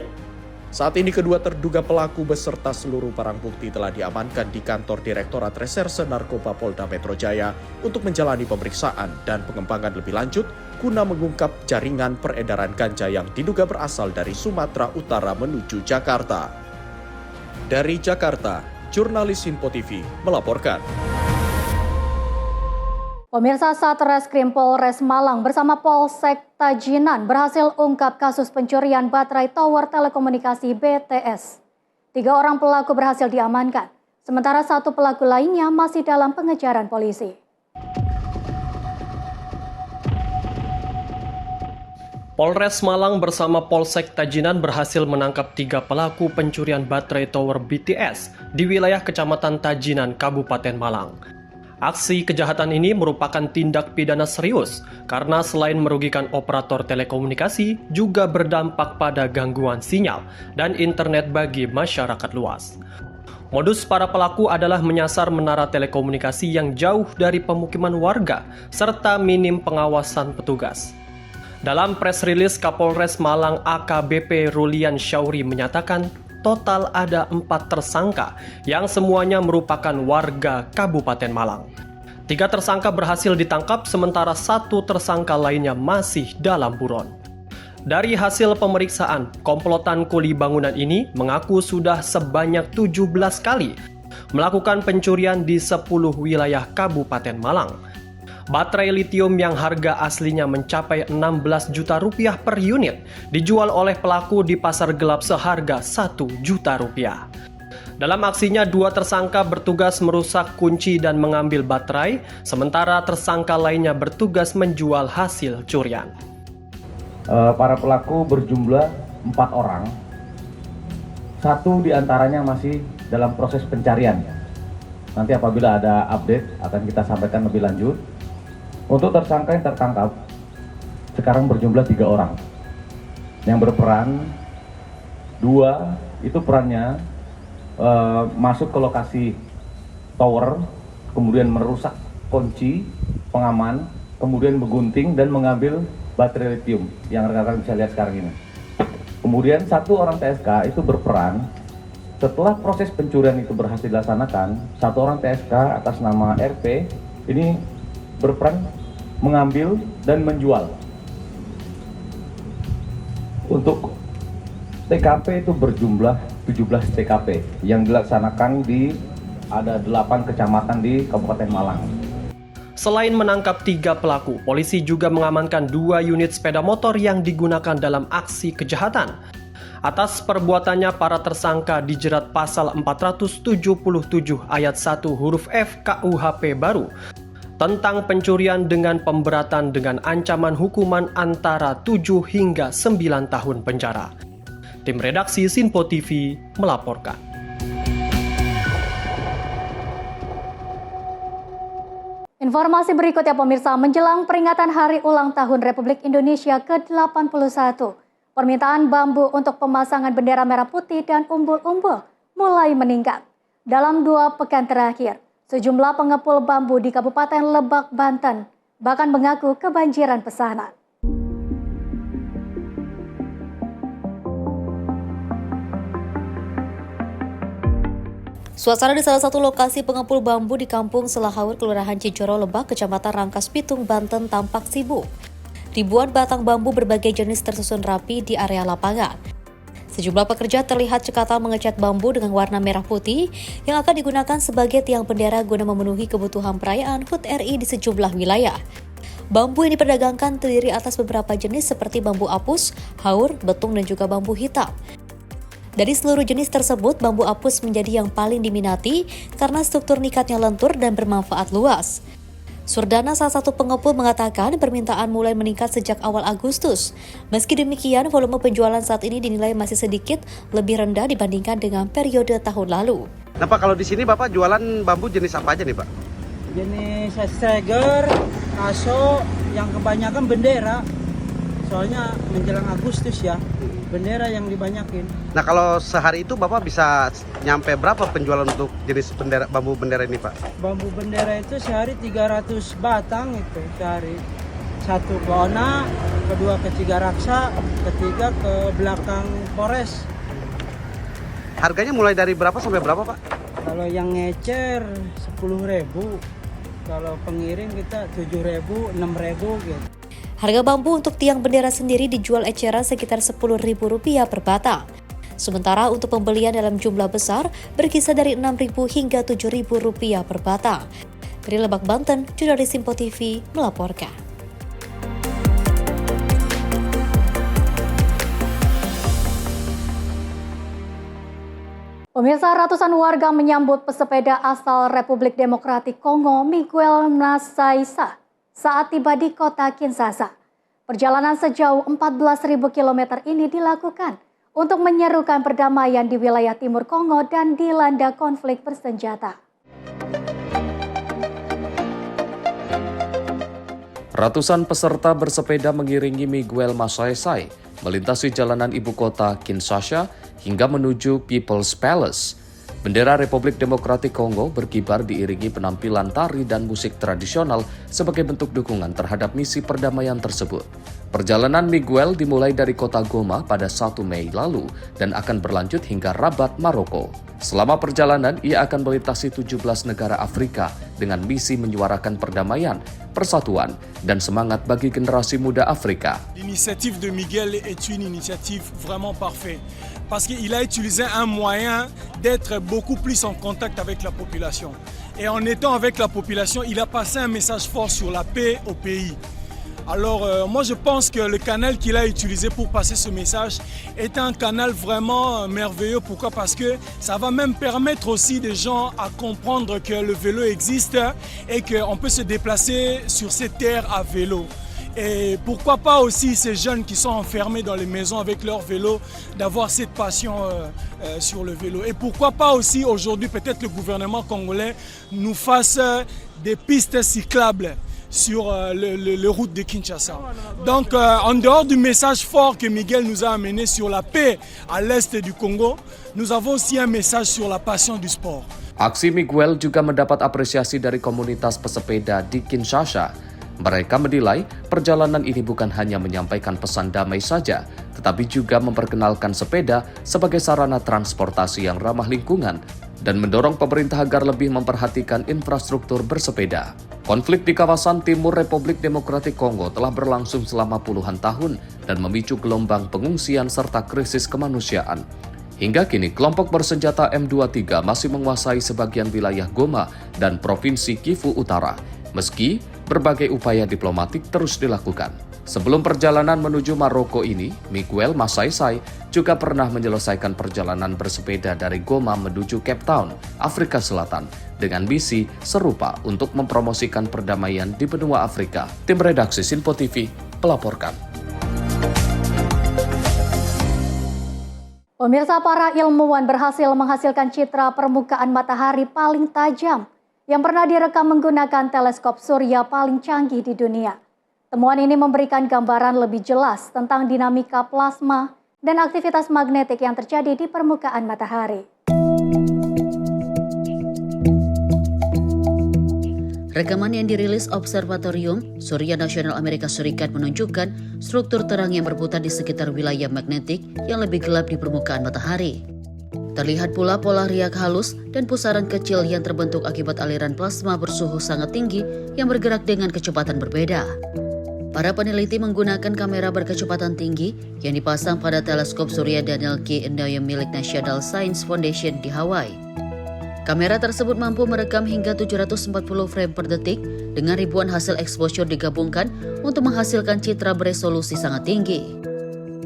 Saat ini kedua terduga pelaku beserta seluruh barang bukti telah diamankan di kantor Direktorat Reserse Narkoba Polda Metro Jaya untuk menjalani pemeriksaan dan pengembangan lebih lanjut guna mengungkap jaringan peredaran ganja yang diduga berasal dari Sumatera Utara menuju Jakarta. Dari Jakarta, jurnalis Simpo TV melaporkan. Pemirsa, Satreskrim Polres Malang bersama Polsek Tajinan berhasil ungkap kasus pencurian baterai tower telekomunikasi BTS. 3 orang pelaku berhasil diamankan, sementara 1 pelaku lainnya masih dalam pengejaran polisi. Polres Malang bersama Polsek Tajinan berhasil menangkap 3 pelaku pencurian baterai tower BTS di wilayah Kecamatan Tajinan, Kabupaten Malang. Aksi kejahatan ini merupakan tindak pidana serius karena selain merugikan operator telekomunikasi, juga berdampak pada gangguan sinyal dan internet bagi masyarakat luas. Modus para pelaku adalah menyasar menara telekomunikasi yang jauh dari pemukiman warga serta minim pengawasan petugas. Dalam press release Kapolres Malang AKBP Rulian Syauri menyatakan, total ada 4 tersangka yang semuanya merupakan warga Kabupaten Malang. 3 tersangka berhasil ditangkap sementara 1 tersangka lainnya masih dalam buron. Dari hasil pemeriksaan, komplotan kuli bangunan ini mengaku sudah sebanyak 17 kali melakukan pencurian di 10 wilayah Kabupaten Malang. Baterai litium yang harga aslinya mencapai 16 juta rupiah per unit dijual oleh pelaku di pasar gelap seharga 1 juta rupiah. Dalam aksinya, 2 tersangka bertugas merusak kunci dan mengambil baterai, sementara tersangka lainnya bertugas menjual hasil curian. Para pelaku berjumlah 4 orang. 1 diantaranya masih dalam proses pencarian. Nanti apabila ada update akan kita sampaikan lebih lanjut. Untuk tersangka yang tertangkap sekarang berjumlah 3 orang. Yang berperan 2 itu perannya masuk ke lokasi tower, kemudian merusak kunci pengaman, kemudian menggunting dan mengambil baterai lithium yang rekan-rekan bisa lihat sekarang ini. Kemudian 1 orang TSK itu berperan setelah proses pencurian itu berhasil dilaksanakan. 1 orang TSK atas nama RP ini berperan mengambil dan menjual. Untuk TKP itu berjumlah 17 TKP yang dilaksanakan di ada 8 kecamatan di Kabupaten Malang. Selain menangkap 3 pelaku, polisi juga mengamankan 2 unit sepeda motor yang digunakan dalam aksi kejahatan. Atas perbuatannya, para tersangka dijerat pasal 477 ayat 1 huruf F KUHP baru tentang pencurian dengan pemberatan dengan ancaman hukuman antara 7 hingga 9 tahun penjara. Tim redaksi Sinpo TV melaporkan. Informasi berikutnya pemirsa, menjelang peringatan Hari Ulang Tahun Republik Indonesia ke-81, permintaan bambu untuk pemasangan bendera merah putih dan umbul-umbul mulai meningkat. Dalam 2 pekan terakhir, sejumlah pengepul bambu di Kabupaten Lebak, Banten bahkan mengaku kebanjiran pesanan. Suasana di salah satu lokasi pengepul bambu di Kampung Selahaur, Kelurahan Cijoro, Lebak, Kecamatan Rangkas Bitung, Banten tampak sibuk. Ribuan batang bambu berbagai jenis tersusun rapi di area lapangan. Sejumlah pekerja terlihat cekatan mengecat bambu dengan warna merah putih yang akan digunakan sebagai tiang bendera guna memenuhi kebutuhan perayaan HUT RI di sejumlah wilayah. Bambu yang diperdagangkan terdiri atas beberapa jenis seperti bambu apus, haur, betung, dan juga bambu hitam. Dari seluruh jenis tersebut, bambu apus menjadi yang paling diminati karena struktur nikatnya lentur dan bermanfaat luas. Surdana, salah satu pengepul, mengatakan permintaan mulai meningkat sejak awal Agustus. Meski demikian, volume penjualan saat ini dinilai masih sedikit lebih rendah dibandingkan dengan periode tahun lalu. Nah Pak, kalau di sini Bapak jualan bambu jenis apa aja nih Pak? Jenis striker, kaso, yang kebanyakan bendera. Soalnya menjelang Agustus ya, bendera yang dibanyakin. Nah kalau sehari itu Bapak bisa nyampe berapa penjualan untuk jenis bendera, bambu bendera ini Pak? Bambu bendera itu sehari 300 batang itu sehari. 1 ke Ona, kedua ke Cigaraksa, ketiga ke belakang Polres. Harganya mulai dari berapa sampai berapa Pak? Kalau yang ngecer 10.000, kalau pengirim kita 7.000, 6.000 gitu. Harga bambu untuk tiang bendera sendiri dijual eceran sekitar Rp10.000 per batang. Sementara untuk pembelian dalam jumlah besar berkisar dari Rp6.000 hingga Rp7.000 per batang. Dari Lebak, Banten, jurnalis Sinpo TV melaporkan. Pemirsa, ratusan warga menyambut pesepeda asal Republik Demokratik Kongo Miguel Nasaisa saat tiba di kota Kinshasa. Perjalanan sejauh 14.000 km ini dilakukan untuk menyerukan perdamaian di wilayah timur Kongo dan dilanda konflik bersenjata. Ratusan peserta bersepeda mengiringi Miguel Nasaisa melintasi jalanan ibu kota Kinshasa hingga menuju People's Palace. Bendera Republik Demokratik Kongo berkibar diiringi penampilan tari dan musik tradisional sebagai bentuk dukungan terhadap misi perdamaian tersebut. Perjalanan Miguel dimulai dari kota Goma pada 1 Mei lalu dan akan berlanjut hingga Rabat, Maroko. Selama perjalanan, ia akan melintasi 17 negara Afrika dengan misi menyuarakan perdamaian, persatuan, dan semangat bagi generasi muda Afrika. L'initiative de Miguel est une initiative vraiment parfaite parce qu'il a utilisé un moyen d'être beaucoup plus en contact avec la population. Et en étant avec la population, il a passé un message fort sur la paix au pays. Alors moi je pense que le canal qu'il a utilisé pour passer ce message est un canal vraiment merveilleux. Pourquoi? Parce que ça va même permettre aussi des gens à comprendre que le vélo existe et qu'on peut se déplacer sur ces terres à vélo. Et pourquoi pas aussi ces jeunes qui sont enfermés dans les maisons avec leur vélo, d'avoir cette passion sur le vélo. Et pourquoi pas aussi aujourd'hui peut-être le gouvernement congolais nous fasse des pistes cyclables sur le route de Kinshasa. Donc en dehors du message fort que Miguel nous a amené sur la paix à l'est du Congo, nous avons aussi un message sur la passion du sport. Aksi Miguel juga mendapat apresiasi dari komunitas pesepeda di Kinshasa. Mereka menilai perjalanan ini bukan hanya menyampaikan pesan damai saja, tetapi juga memperkenalkan sepeda sebagai sarana transportasi yang ramah lingkungan dan mendorong pemerintah agar lebih memperhatikan infrastruktur bersepeda. Konflik di kawasan timur Republik Demokratik Kongo telah berlangsung selama puluhan tahun dan memicu gelombang pengungsian serta krisis kemanusiaan. Hingga kini, kelompok bersenjata M23 masih menguasai sebagian wilayah Goma dan Provinsi Kivu Utara, meski berbagai upaya diplomatik terus dilakukan. Sebelum perjalanan menuju Maroko ini, Miguel Masaisai juga pernah menyelesaikan perjalanan bersepeda dari Goma menuju Cape Town, Afrika Selatan, dengan misi serupa untuk mempromosikan perdamaian di benua Afrika. Tim redaksi Sinpo TV melaporkan. Pemirsa, para ilmuwan berhasil menghasilkan citra permukaan matahari paling tajam yang pernah direkam menggunakan teleskop surya paling canggih di dunia. Temuan ini memberikan gambaran lebih jelas tentang dinamika plasma dan aktivitas magnetik yang terjadi di permukaan matahari. Rekaman yang dirilis Observatorium Surya Nasional Amerika Serikat menunjukkan struktur terang yang berputar di sekitar wilayah magnetik yang lebih gelap di permukaan matahari. Terlihat pula pola riak halus dan pusaran kecil yang terbentuk akibat aliran plasma bersuhu sangat tinggi yang bergerak dengan kecepatan berbeda. Para peneliti menggunakan kamera berkecepatan tinggi yang dipasang pada teleskop surya Daniel K. Inouye milik National Science Foundation di Hawaii. Kamera tersebut mampu merekam hingga 740 frame per detik dengan ribuan hasil exposure digabungkan untuk menghasilkan citra beresolusi sangat tinggi.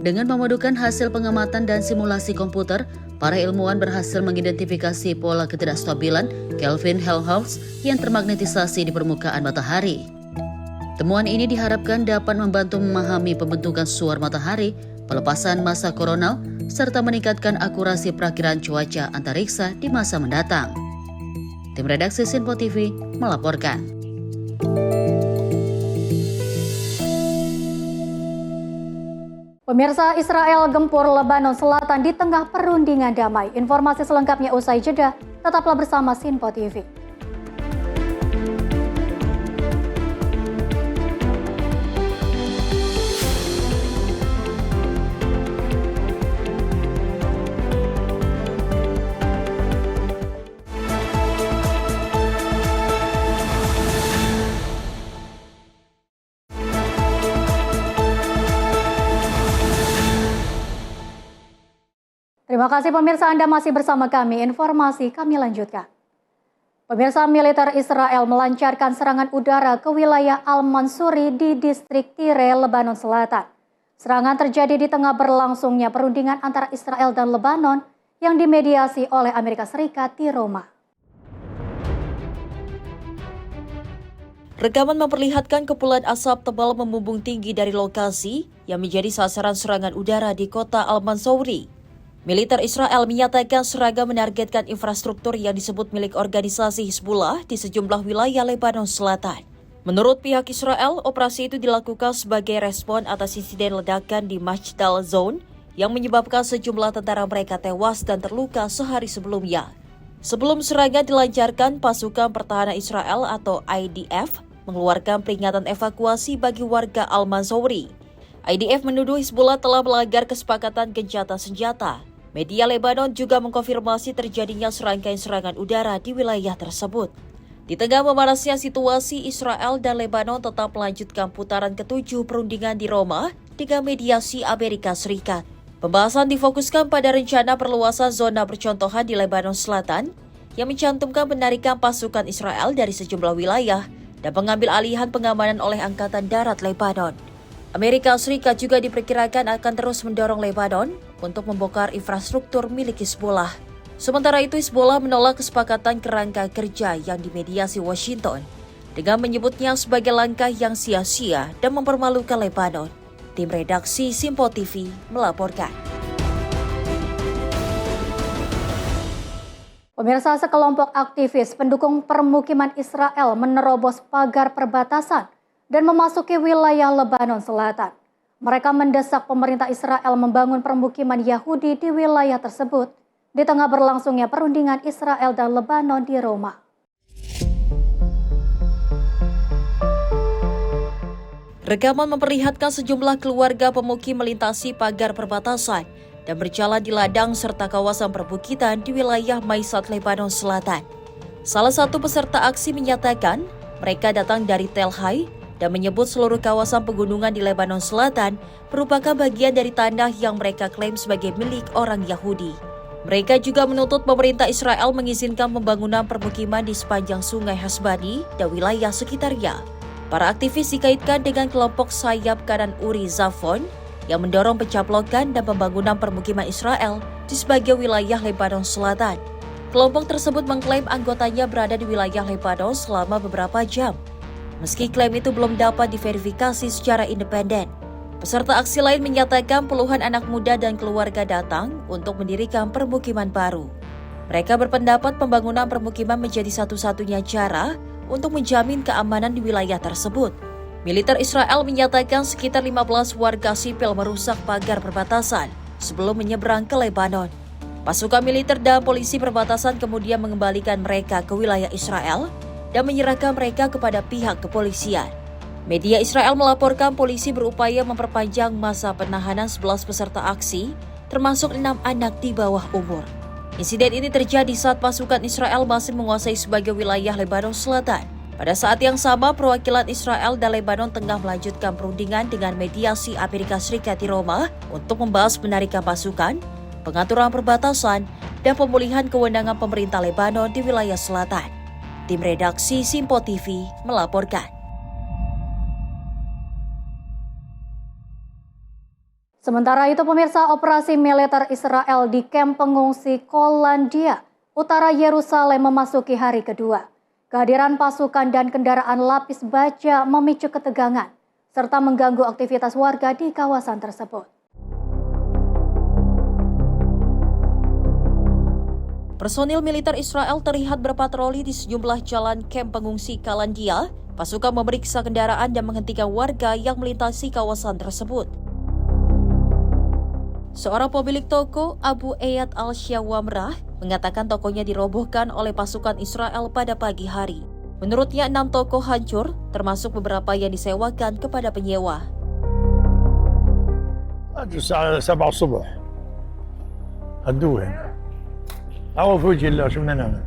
Dengan memadukan hasil pengamatan dan simulasi komputer, para ilmuwan berhasil mengidentifikasi pola ketidakstabilan Kelvin-Helmholtz yang termagnetisasi di permukaan matahari. Temuan ini diharapkan dapat membantu memahami pembentukan suar matahari, pelepasan massa koronal, serta meningkatkan akurasi perakiran cuaca antariksa di masa mendatang. Tim redaksi Sinpo TV melaporkan. Pemirsa, Israel gempur Lebanon Selatan di tengah perundingan damai. Informasi selengkapnya usai jeda. Tetaplah bersama Sinpo TV. Terima kasih pemirsa, Anda masih bersama kami. Informasi kami lanjutkan. Pemirsa, militer Israel melancarkan serangan udara ke wilayah Al-Mansuri di distrik Tire, Lebanon Selatan. Serangan terjadi di tengah berlangsungnya perundingan antara Israel dan Lebanon yang dimediasi oleh Amerika Serikat di Roma. Rekaman memperlihatkan kepulan asap tebal membumbung tinggi dari lokasi yang menjadi sasaran serangan udara di kota Al-Mansouri. Militer Israel menyatakan serangan menargetkan infrastruktur yang disebut milik organisasi Hizbullah di sejumlah wilayah Lebanon Selatan. Menurut pihak Israel, operasi itu dilakukan sebagai respon atas insiden ledakan di Majdal Zone yang menyebabkan sejumlah tentara mereka tewas dan terluka sehari sebelumnya. Sebelum serangan dilancarkan, pasukan pertahanan Israel atau IDF mengeluarkan peringatan evakuasi bagi warga Al-Mansouri. IDF menuduh Hizbullah telah melanggar kesepakatan gencatan senjata. Media Lebanon juga mengkonfirmasi terjadinya serangkaian serangan udara di wilayah tersebut. Di tengah memanasnya situasi, Israel dan Lebanon tetap melanjutkan putaran ke-7 perundingan di Roma dengan mediasi Amerika Serikat. Pembahasan difokuskan pada rencana perluasan zona percontohan di Lebanon Selatan yang mencantumkan penarikan pasukan Israel dari sejumlah wilayah dan pengambil alihan pengamanan oleh Angkatan Darat Lebanon. Amerika Serikat juga diperkirakan akan terus mendorong Lebanon untuk membongkar infrastruktur milik Hizbullah. Sementara itu, Hizbullah menolak kesepakatan kerangka kerja yang dimediasi Washington dengan menyebutnya sebagai langkah yang sia-sia dan mempermalukan Lebanon. Tim redaksi Simpo TV melaporkan. Pemirsa, sekelompok aktivis pendukung permukiman Israel menerobos pagar perbatasan dan memasuki wilayah Lebanon Selatan. Mereka mendesak pemerintah Israel membangun permukiman Yahudi di wilayah tersebut di tengah berlangsungnya perundingan Israel dan Lebanon di Roma. Rekaman memperlihatkan sejumlah keluarga pemukim melintasi pagar perbatasan dan berjalan di ladang serta kawasan perbukitan di wilayah Maisat, Lebanon Selatan. Salah satu peserta aksi menyatakan mereka datang dari Tel Hai dan menyebut seluruh kawasan pegunungan di Lebanon Selatan merupakan bagian dari tanah yang mereka klaim sebagai milik orang Yahudi. Mereka juga menuntut pemerintah Israel mengizinkan pembangunan permukiman di sepanjang sungai Hasbani dan wilayah sekitarnya. Para aktivis dikaitkan dengan kelompok sayap kanan Uri Zafon yang mendorong pencaplokan dan pembangunan permukiman Israel di sebagian wilayah Lebanon Selatan. Kelompok tersebut mengklaim anggotanya berada di wilayah Lebanon selama beberapa jam. Meski klaim itu belum dapat diverifikasi secara independen. Peserta aksi lain menyatakan puluhan anak muda dan keluarga datang untuk mendirikan permukiman baru. Mereka berpendapat pembangunan permukiman menjadi satu-satunya cara untuk menjamin keamanan di wilayah tersebut. Militer Israel menyatakan sekitar 15 warga sipil merusak pagar perbatasan sebelum menyeberang ke Lebanon. Pasukan militer dan polisi perbatasan kemudian mengembalikan mereka ke wilayah Israel dan menyerahkan mereka kepada pihak kepolisian. Media Israel melaporkan polisi berupaya memperpanjang masa penahanan 11 peserta aksi, termasuk 6 anak di bawah umur. Insiden ini terjadi saat pasukan Israel masih menguasai sebagian wilayah Lebanon Selatan. Pada saat yang sama, perwakilan Israel dan Lebanon tengah melanjutkan perundingan dengan mediasi Amerika Serikat di Roma untuk membahas penarikan pasukan, pengaturan perbatasan, dan pemulihan kewenangan pemerintah Lebanon di wilayah selatan. Tim redaksi Simpo TV melaporkan. Sementara itu, pemirsa, operasi militer Israel di kamp pengungsi Kolandia, utara Yerusalem memasuki hari kedua. Kehadiran pasukan dan kendaraan lapis baja memicu ketegangan, serta mengganggu aktivitas warga di kawasan tersebut. Personil militer Israel terlihat berpatroli di sejumlah jalan kamp pengungsi Kolandia. Pasukan memeriksa kendaraan dan menghentikan warga yang melintasi kawasan tersebut. Seorang pemilik toko, Abu Eyad al-Syawamrah, mengatakan tokonya dirobohkan oleh pasukan Israel pada pagi hari. Menurutnya 6 toko hancur, termasuk beberapa yang disewakan kepada penyewa. الساعة 7 الصبح هدوه هنا أول في وجه الله شو بدنا نعمل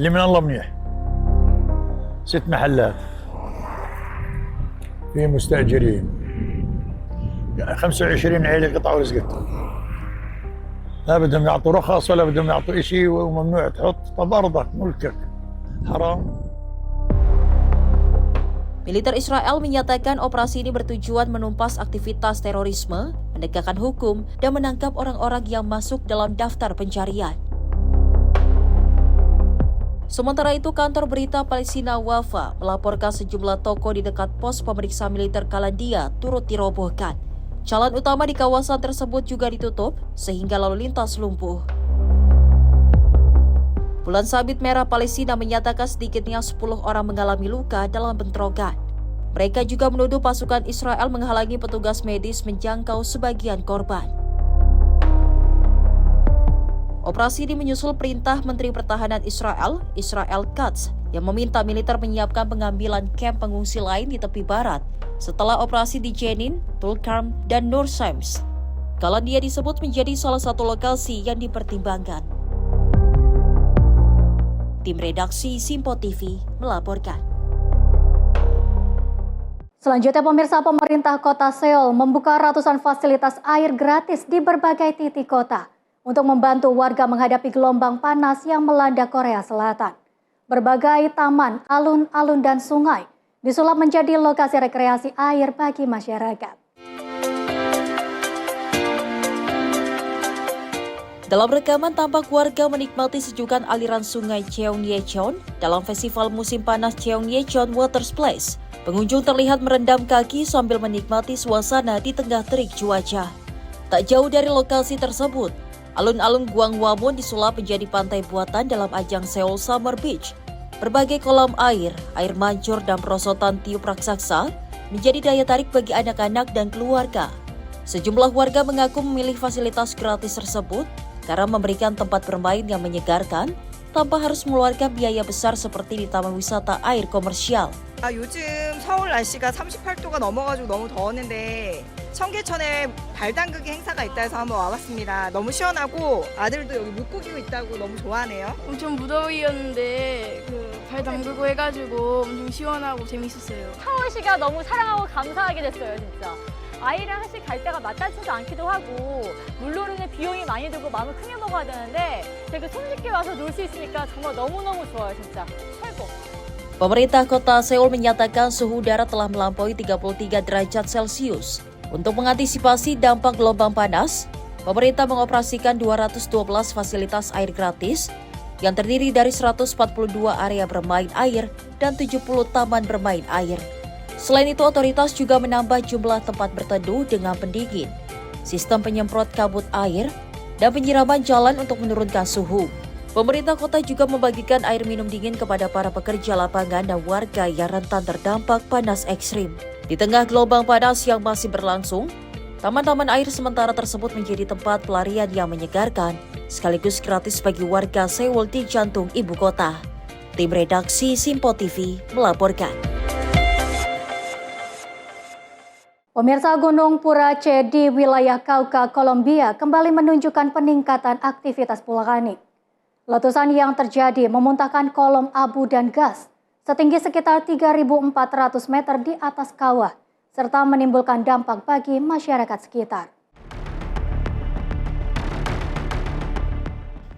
اللي من الله منيح 6 محلات في مستأجرين 25 عيلة قطعوا رزقتهم لا بدهم يعطوا رخص ولا بدهم يعطوا شيء وممنوع تحط طب أرضك ملكك حرام. Militer Israel menyatakan operasi ini bertujuan menumpas aktivitas terorisme, menegakkan hukum, dan menangkap orang-orang yang masuk dalam daftar pencarian. Sementara itu, kantor berita Palestina Wafa melaporkan sejumlah toko di dekat pos pemeriksa militer Kolandia turut dirobohkan. Jalan utama di kawasan tersebut juga ditutup sehingga lalu lintas lumpuh. Bulan Sabit Merah Palestina menyatakan sedikitnya 10 orang mengalami luka dalam bentrokan. Mereka juga menuduh pasukan Israel menghalangi petugas medis menjangkau sebagian korban. Operasi ini menyusul perintah Menteri Pertahanan Israel, Israel Katz, yang meminta militer menyiapkan pengambilan kamp pengungsi lain di tepi barat setelah operasi di Jenin, Tulkarm, dan Nur Shams. Kolandia disebut menjadi salah satu lokasi yang dipertimbangkan. Tim redaksi Simpo TV melaporkan. Selanjutnya, pemirsa, pemerintah kota Seoul membuka ratusan fasilitas air gratis di berbagai titik kota. untuk membantu warga menghadapi gelombang panas yang melanda Korea Selatan. Berbagai taman, alun-alun, dan sungai disulap menjadi lokasi rekreasi air bagi masyarakat. Dalam rekaman tampak warga menikmati sejukan aliran sungai Cheongyecheon dalam festival musim panas Cheongyecheon Water Splash. Pengunjung terlihat merendam kaki sambil menikmati suasana di tengah terik cuaca. Tak jauh dari lokasi tersebut, alun-alun Gwanghwamun disulap menjadi pantai buatan dalam ajang Seoul Summer Beach. Berbagai kolam air mancur, dan perosotan tiup raksasa menjadi daya tarik bagi anak-anak dan keluarga. Sejumlah warga mengaku memilih fasilitas gratis tersebut karena memberikan tempat bermain yang menyegarkan tanpa harus mengeluarkan biaya besar seperti di taman wisata air komersial. 요즘 서울 날씨가 38도가 넘어가지고 너무 더웠는데 청계천에 발 담그기 행사가 있다 해서 한번 와봤습니다. 너무 시원하고 아들도 여기 물고기 있다고 너무 좋아하네요. 엄청 무더위였는데 발 담그고 해가지고 엄청 시원하고 재밌었어요. 서울시가 너무 사랑하고 감사하게 됐어요, 진짜. 아이랑 사실 갈 때가 마땅치도 않기도 하고 물놀이는 비용이 많이 들고 마음을 크게 먹어야 되는데 되게 손쉽게 와서 놀 수 있으니까 정말 너무너무 좋아요, 진짜. 최고. Pemerintah kota Seoul menyatakan suhu udara telah melampaui 33 derajat Celcius. Untuk mengantisipasi dampak gelombang panas, pemerintah mengoperasikan 212 fasilitas air gratis yang terdiri dari 142 area bermain air dan 70 taman bermain air. Selain itu, otoritas juga menambah jumlah tempat berteduh dengan pendingin, sistem penyemprot kabut air, dan penyiraman jalan untuk menurunkan suhu. Pemerintah kota juga membagikan air minum dingin kepada para pekerja lapangan dan warga yang rentan terdampak panas ekstrim. Di tengah gelombang panas yang masih berlangsung, taman-taman air sementara tersebut menjadi tempat pelarian yang menyegarkan, sekaligus gratis bagi warga Seoul di jantung ibu kota. Tim redaksi Simpo TV melaporkan. Pemirsa, Gunung Purace di wilayah Cauca, Kolombia kembali menunjukkan peningkatan aktivitas vulkanik. Letusan yang terjadi memuntahkan kolom abu dan gas setinggi sekitar 3.400 meter di atas kawah, serta menimbulkan dampak bagi masyarakat sekitar.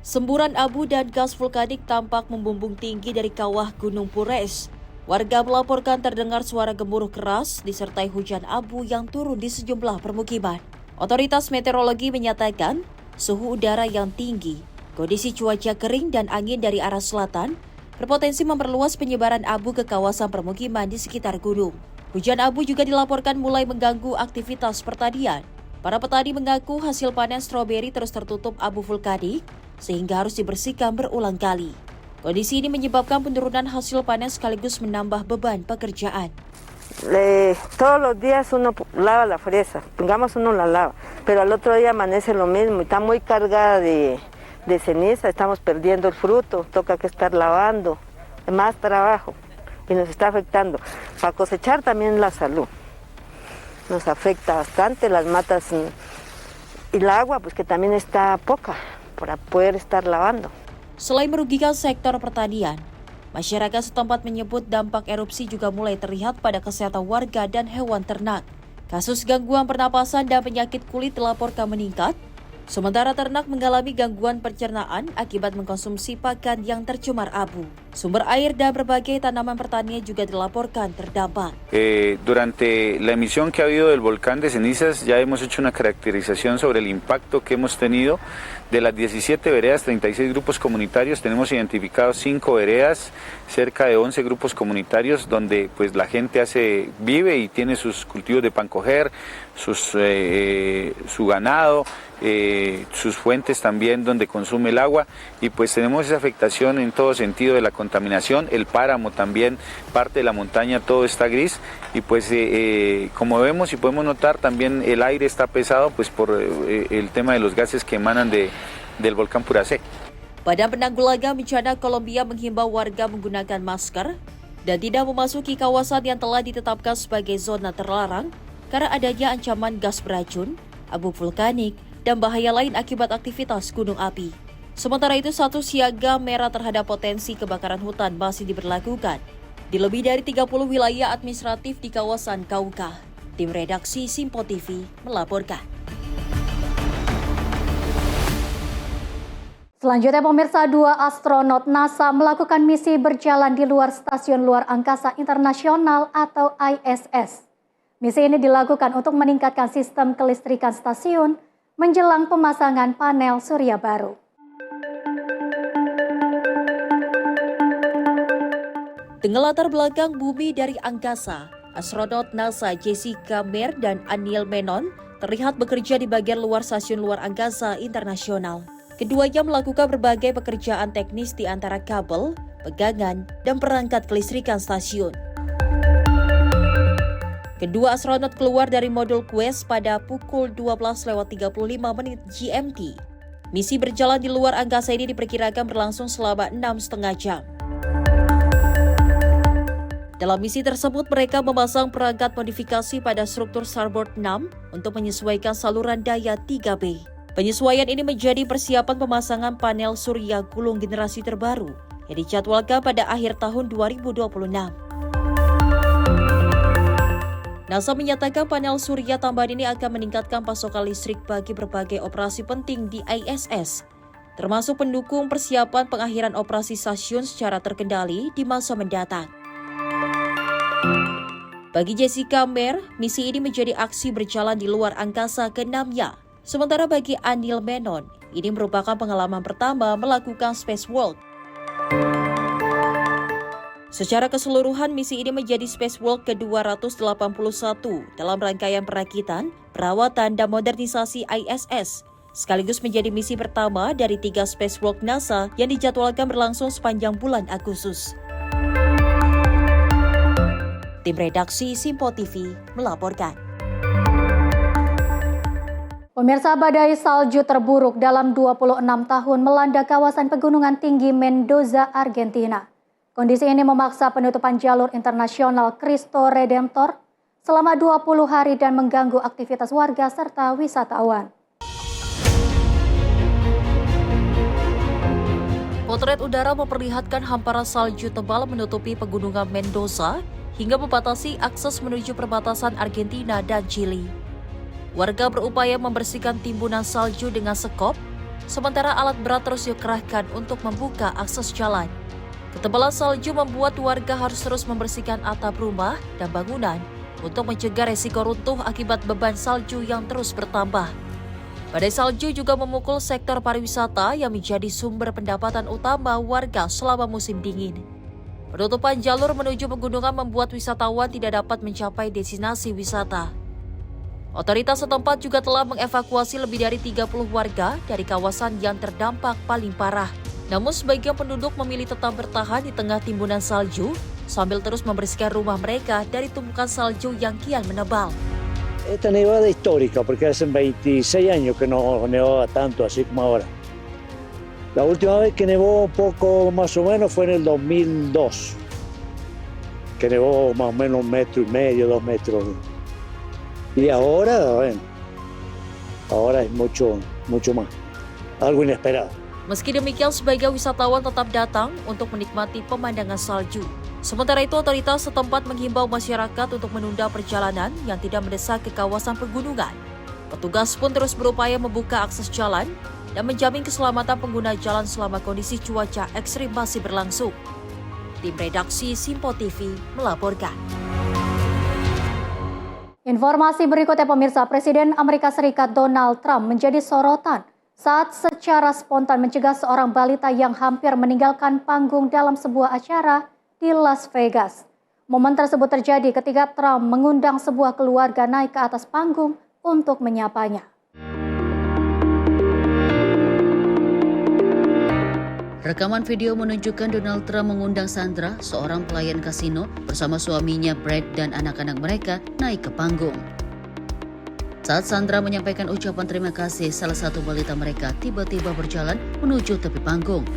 Semburan abu dan gas vulkanik tampak membumbung tinggi dari kawah Gunung Purace. Warga melaporkan terdengar suara gemuruh keras disertai hujan abu yang turun di sejumlah permukiman. Otoritas meteorologi menyatakan suhu udara yang tinggi, kondisi cuaca kering dan angin dari arah selatan berpotensi memperluas penyebaran abu ke kawasan permukiman di sekitar gunung. Hujan abu juga dilaporkan mulai mengganggu aktivitas pertanian. Para petani mengaku hasil panen stroberi terus tertutup abu vulkanik sehingga harus dibersihkan berulang kali. Kondisi ini menyebabkan penurunan hasil panen sekaligus menambah beban pekerjaan. Todos los días uno lava la fresa, pongamos uno la lava, pero al otro día amanece lo mismo, está muy cargada de ceniza, estamos perdiendo el fruto, toca que estar lavando, más trabajo y nos está afectando. Para cosechar también la salud, nos afecta bastante las matas y el agua, pues que también está poca para poder estar lavando. Selain merugikan sektor pertanian, masyarakat setempat menyebut dampak erupsi juga mulai terlihat pada kesehatan warga dan hewan ternak. Kasus gangguan pernapasan dan penyakit kulit dilaporkan meningkat, sementara ternak mengalami gangguan pencernaan akibat mengkonsumsi pakan yang tercemar abu. Sumber air dan berbagai tanaman pertanian juga dilaporkan terdampak. Durante la emisión que ha habido del volcán de cenizas ya hemos hecho una caracterización sobre el impacto que hemos tenido. De las 17 veredas, 36 grupos comunitarios, tenemos identificados 5 veredas, cerca de 11 grupos comunitarios donde pues la gente vive y tiene sus cultivos de pan coger, su ganado, sus fuentes también donde consume el agua, y pues tenemos esa afectación en todo sentido de la contaminación. El páramo también, parte de la montaña, todo está gris, y pues como vemos y podemos notar también el aire está pesado pues por el tema de los gases que emanan del volcán Purace. Badan Penanggulangan Bencana Kolombia menghimbau warga menggunakan masker dan tidak memasuki kawasan yang telah ditetapkan sebagai zona terlarang karena adanya ancaman gas beracun, abu vulkanik, dan bahaya lain akibat aktivitas gunung api. Sementara itu, status siaga merah terhadap potensi kebakaran hutan masih diberlakukan di lebih dari 30 wilayah administratif di kawasan Cauca. Tim redaksi Simpo TV melaporkan. Selanjutnya pemirsa, 2 astronot NASA melakukan misi berjalan di luar Stasiun Luar Angkasa Internasional atau ISS. Misi ini dilakukan untuk meningkatkan sistem kelistrikan stasiun menjelang pemasangan panel surya baru. Dengan latar belakang bumi dari angkasa, astronot NASA Jessica Meir dan Anil Menon terlihat bekerja di bagian luar Stasiun Luar Angkasa Internasional. Keduanya melakukan berbagai pekerjaan teknis di antara kabel, pegangan, dan perangkat kelistrikan stasiun. Kedua astronot keluar dari modul Quest pada pukul 12.35 GMT. Misi berjalan di luar angkasa ini diperkirakan berlangsung selama 6,5 jam. Dalam misi tersebut, mereka memasang perangkat modifikasi pada struktur starboard 6 untuk menyesuaikan saluran daya 3B. Penyesuaian ini menjadi persiapan pemasangan panel surya gulung generasi terbaru yang dijadwalkan pada akhir tahun 2026. NASA menyatakan panel surya tambahan ini akan meningkatkan pasokan listrik bagi berbagai operasi penting di ISS, termasuk pendukung persiapan pengakhiran operasi stasiun secara terkendali di masa mendatang. Bagi Jessica Meir, misi ini menjadi aksi berjalan di luar angkasa ke-6-nya. Sementara bagi Anil Menon, ini merupakan pengalaman pertama melakukan spacewalk. Secara keseluruhan, misi ini menjadi spacewalk ke-281 dalam rangkaian perakitan, perawatan, dan modernisasi ISS, sekaligus menjadi misi pertama dari 3 spacewalk NASA yang dijadwalkan berlangsung sepanjang bulan Agustus. Tim redaksi Simpo TV melaporkan. Pemirsa, badai salju terburuk dalam 26 tahun melanda kawasan pegunungan tinggi Mendoza, Argentina. Kondisi ini memaksa penutupan jalur internasional Cristo Redentor selama 20 hari dan mengganggu aktivitas warga serta wisatawan. Potret udara memperlihatkan hamparan salju tebal menutupi pegunungan Mendoza hingga membatasi akses menuju perbatasan Argentina dan Chili. Warga berupaya membersihkan timbunan salju dengan sekop, sementara alat berat terus dikerahkan untuk membuka akses jalan. Ketebalan salju membuat warga harus terus membersihkan atap rumah dan bangunan untuk mencegah resiko runtuh akibat beban salju yang terus bertambah. Badai salju juga memukul sektor pariwisata yang menjadi sumber pendapatan utama warga selama musim dingin. Penutupan jalur menuju pegunungan membuat wisatawan tidak dapat mencapai destinasi wisata. Otoritas setempat juga telah mengevakuasi lebih dari 30 warga dari kawasan yang terdampak paling parah. Namun sebagian penduduk memilih tetap bertahan di tengah timbunan salju sambil terus membersihkan rumah mereka dari tumpukan salju yang kian menebal. Esta nevada histórica porque hace 26 años que no nevaba tanto así como ahora. La última vez que nevó un poco más o menos fue en el 2002, que nevó más o menos 1,5 metros, 2 metros. Y ahora, bueno, ahora es mucho más, algo inesperado. Meski demikian, sebagian wisatawan tetap datang untuk menikmati pemandangan salju. Sementara itu, otoritas setempat menghimbau masyarakat untuk menunda perjalanan yang tidak mendesak ke kawasan pegunungan. Petugas pun terus berupaya membuka akses jalan dan menjamin keselamatan pengguna jalan selama kondisi cuaca ekstrim masih berlangsung. Tim redaksi Simpo TV melaporkan. Informasi berikutnya pemirsa, Presiden Amerika Serikat Donald Trump menjadi sorotan saat secara spontan mencegah seorang balita yang hampir meninggalkan panggung dalam sebuah acara di Las Vegas. Momen tersebut terjadi ketika Trump mengundang sebuah keluarga naik ke atas panggung untuk menyapanya. Rekaman video menunjukkan Donald Trump mengundang Sandra, seorang pelayan kasino, bersama suaminya Brad dan anak-anak mereka naik ke panggung. Saat Sandra menyampaikan ucapan terima kasih, salah satu balita mereka tiba-tiba berjalan menuju tepi panggung.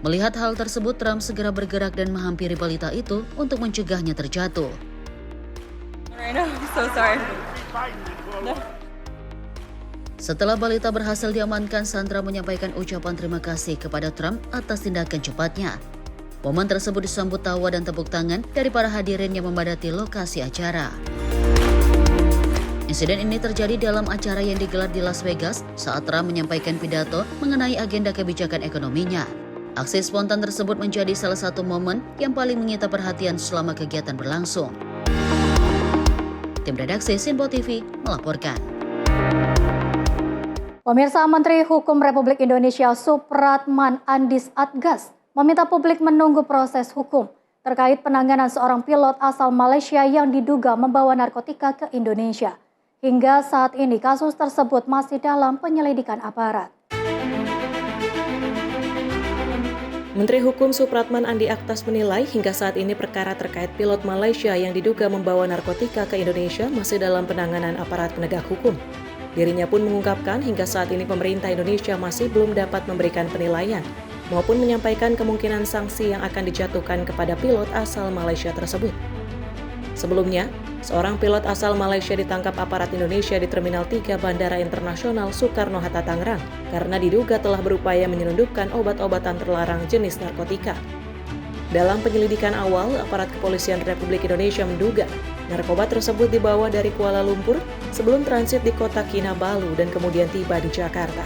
Melihat hal tersebut, Trump segera bergerak dan menghampiri balita itu untuk mencegahnya terjatuh. Setelah balita berhasil diamankan, Sandra menyampaikan ucapan terima kasih kepada Trump atas tindakan cepatnya. Momen tersebut disambut tawa dan tepuk tangan dari para hadirin yang memadati lokasi acara. Insiden ini terjadi dalam acara yang digelar di Las Vegas saat Trump menyampaikan pidato mengenai agenda kebijakan ekonominya. Aksi spontan tersebut menjadi salah satu momen yang paling menyita perhatian selama kegiatan berlangsung. Tim redaksi Sinpo TV melaporkan. Pemirsa, Menteri Hukum Republik Indonesia Supratman Andis Adgas meminta publik menunggu proses hukum terkait penanganan seorang pilot asal Malaysia yang diduga membawa narkotika ke Indonesia. Hingga saat ini kasus tersebut masih dalam penyelidikan aparat. Menteri Hukum Supratman Andi Aktas menilai hingga saat ini perkara terkait pilot Malaysia yang diduga membawa narkotika ke Indonesia masih dalam penanganan aparat penegak hukum. Dirinya pun mengungkapkan hingga saat ini pemerintah Indonesia masih belum dapat memberikan penilaian maupun menyampaikan kemungkinan sanksi yang akan dijatuhkan kepada pilot asal Malaysia tersebut. Sebelumnya, seorang pilot asal Malaysia ditangkap aparat Indonesia di Terminal 3 Bandara Internasional Soekarno-Hatta Tangerang karena diduga telah berupaya menyelundupkan obat-obatan terlarang jenis narkotika. Dalam penyelidikan awal, aparat kepolisian Republik Indonesia menduga narkoba tersebut dibawa dari Kuala Lumpur sebelum transit di kota Kinabalu dan kemudian tiba di Jakarta.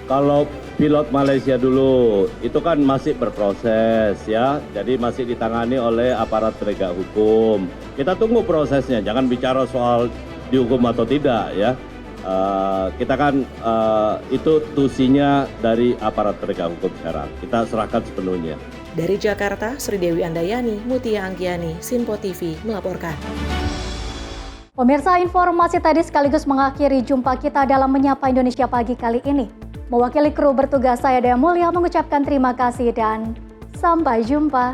Kalau pilot Malaysia dulu, itu kan masih berproses ya, jadi masih ditangani oleh aparat penegak hukum. Kita tunggu prosesnya, jangan bicara soal dihukum atau tidak ya. Kita kan itu tusinya dari aparat penegak hukum sekarang. Kita serahkan sepenuhnya. Dari Jakarta, Sri Dewi Andayani, Mutia Anggiani, Sinpo TV melaporkan. Pemirsa, informasi tadi sekaligus mengakhiri jumpa kita dalam Menyapa Indonesia Pagi kali ini. Mewakili kru bertugas, saya Dea Mulia mengucapkan terima kasih dan sampai jumpa.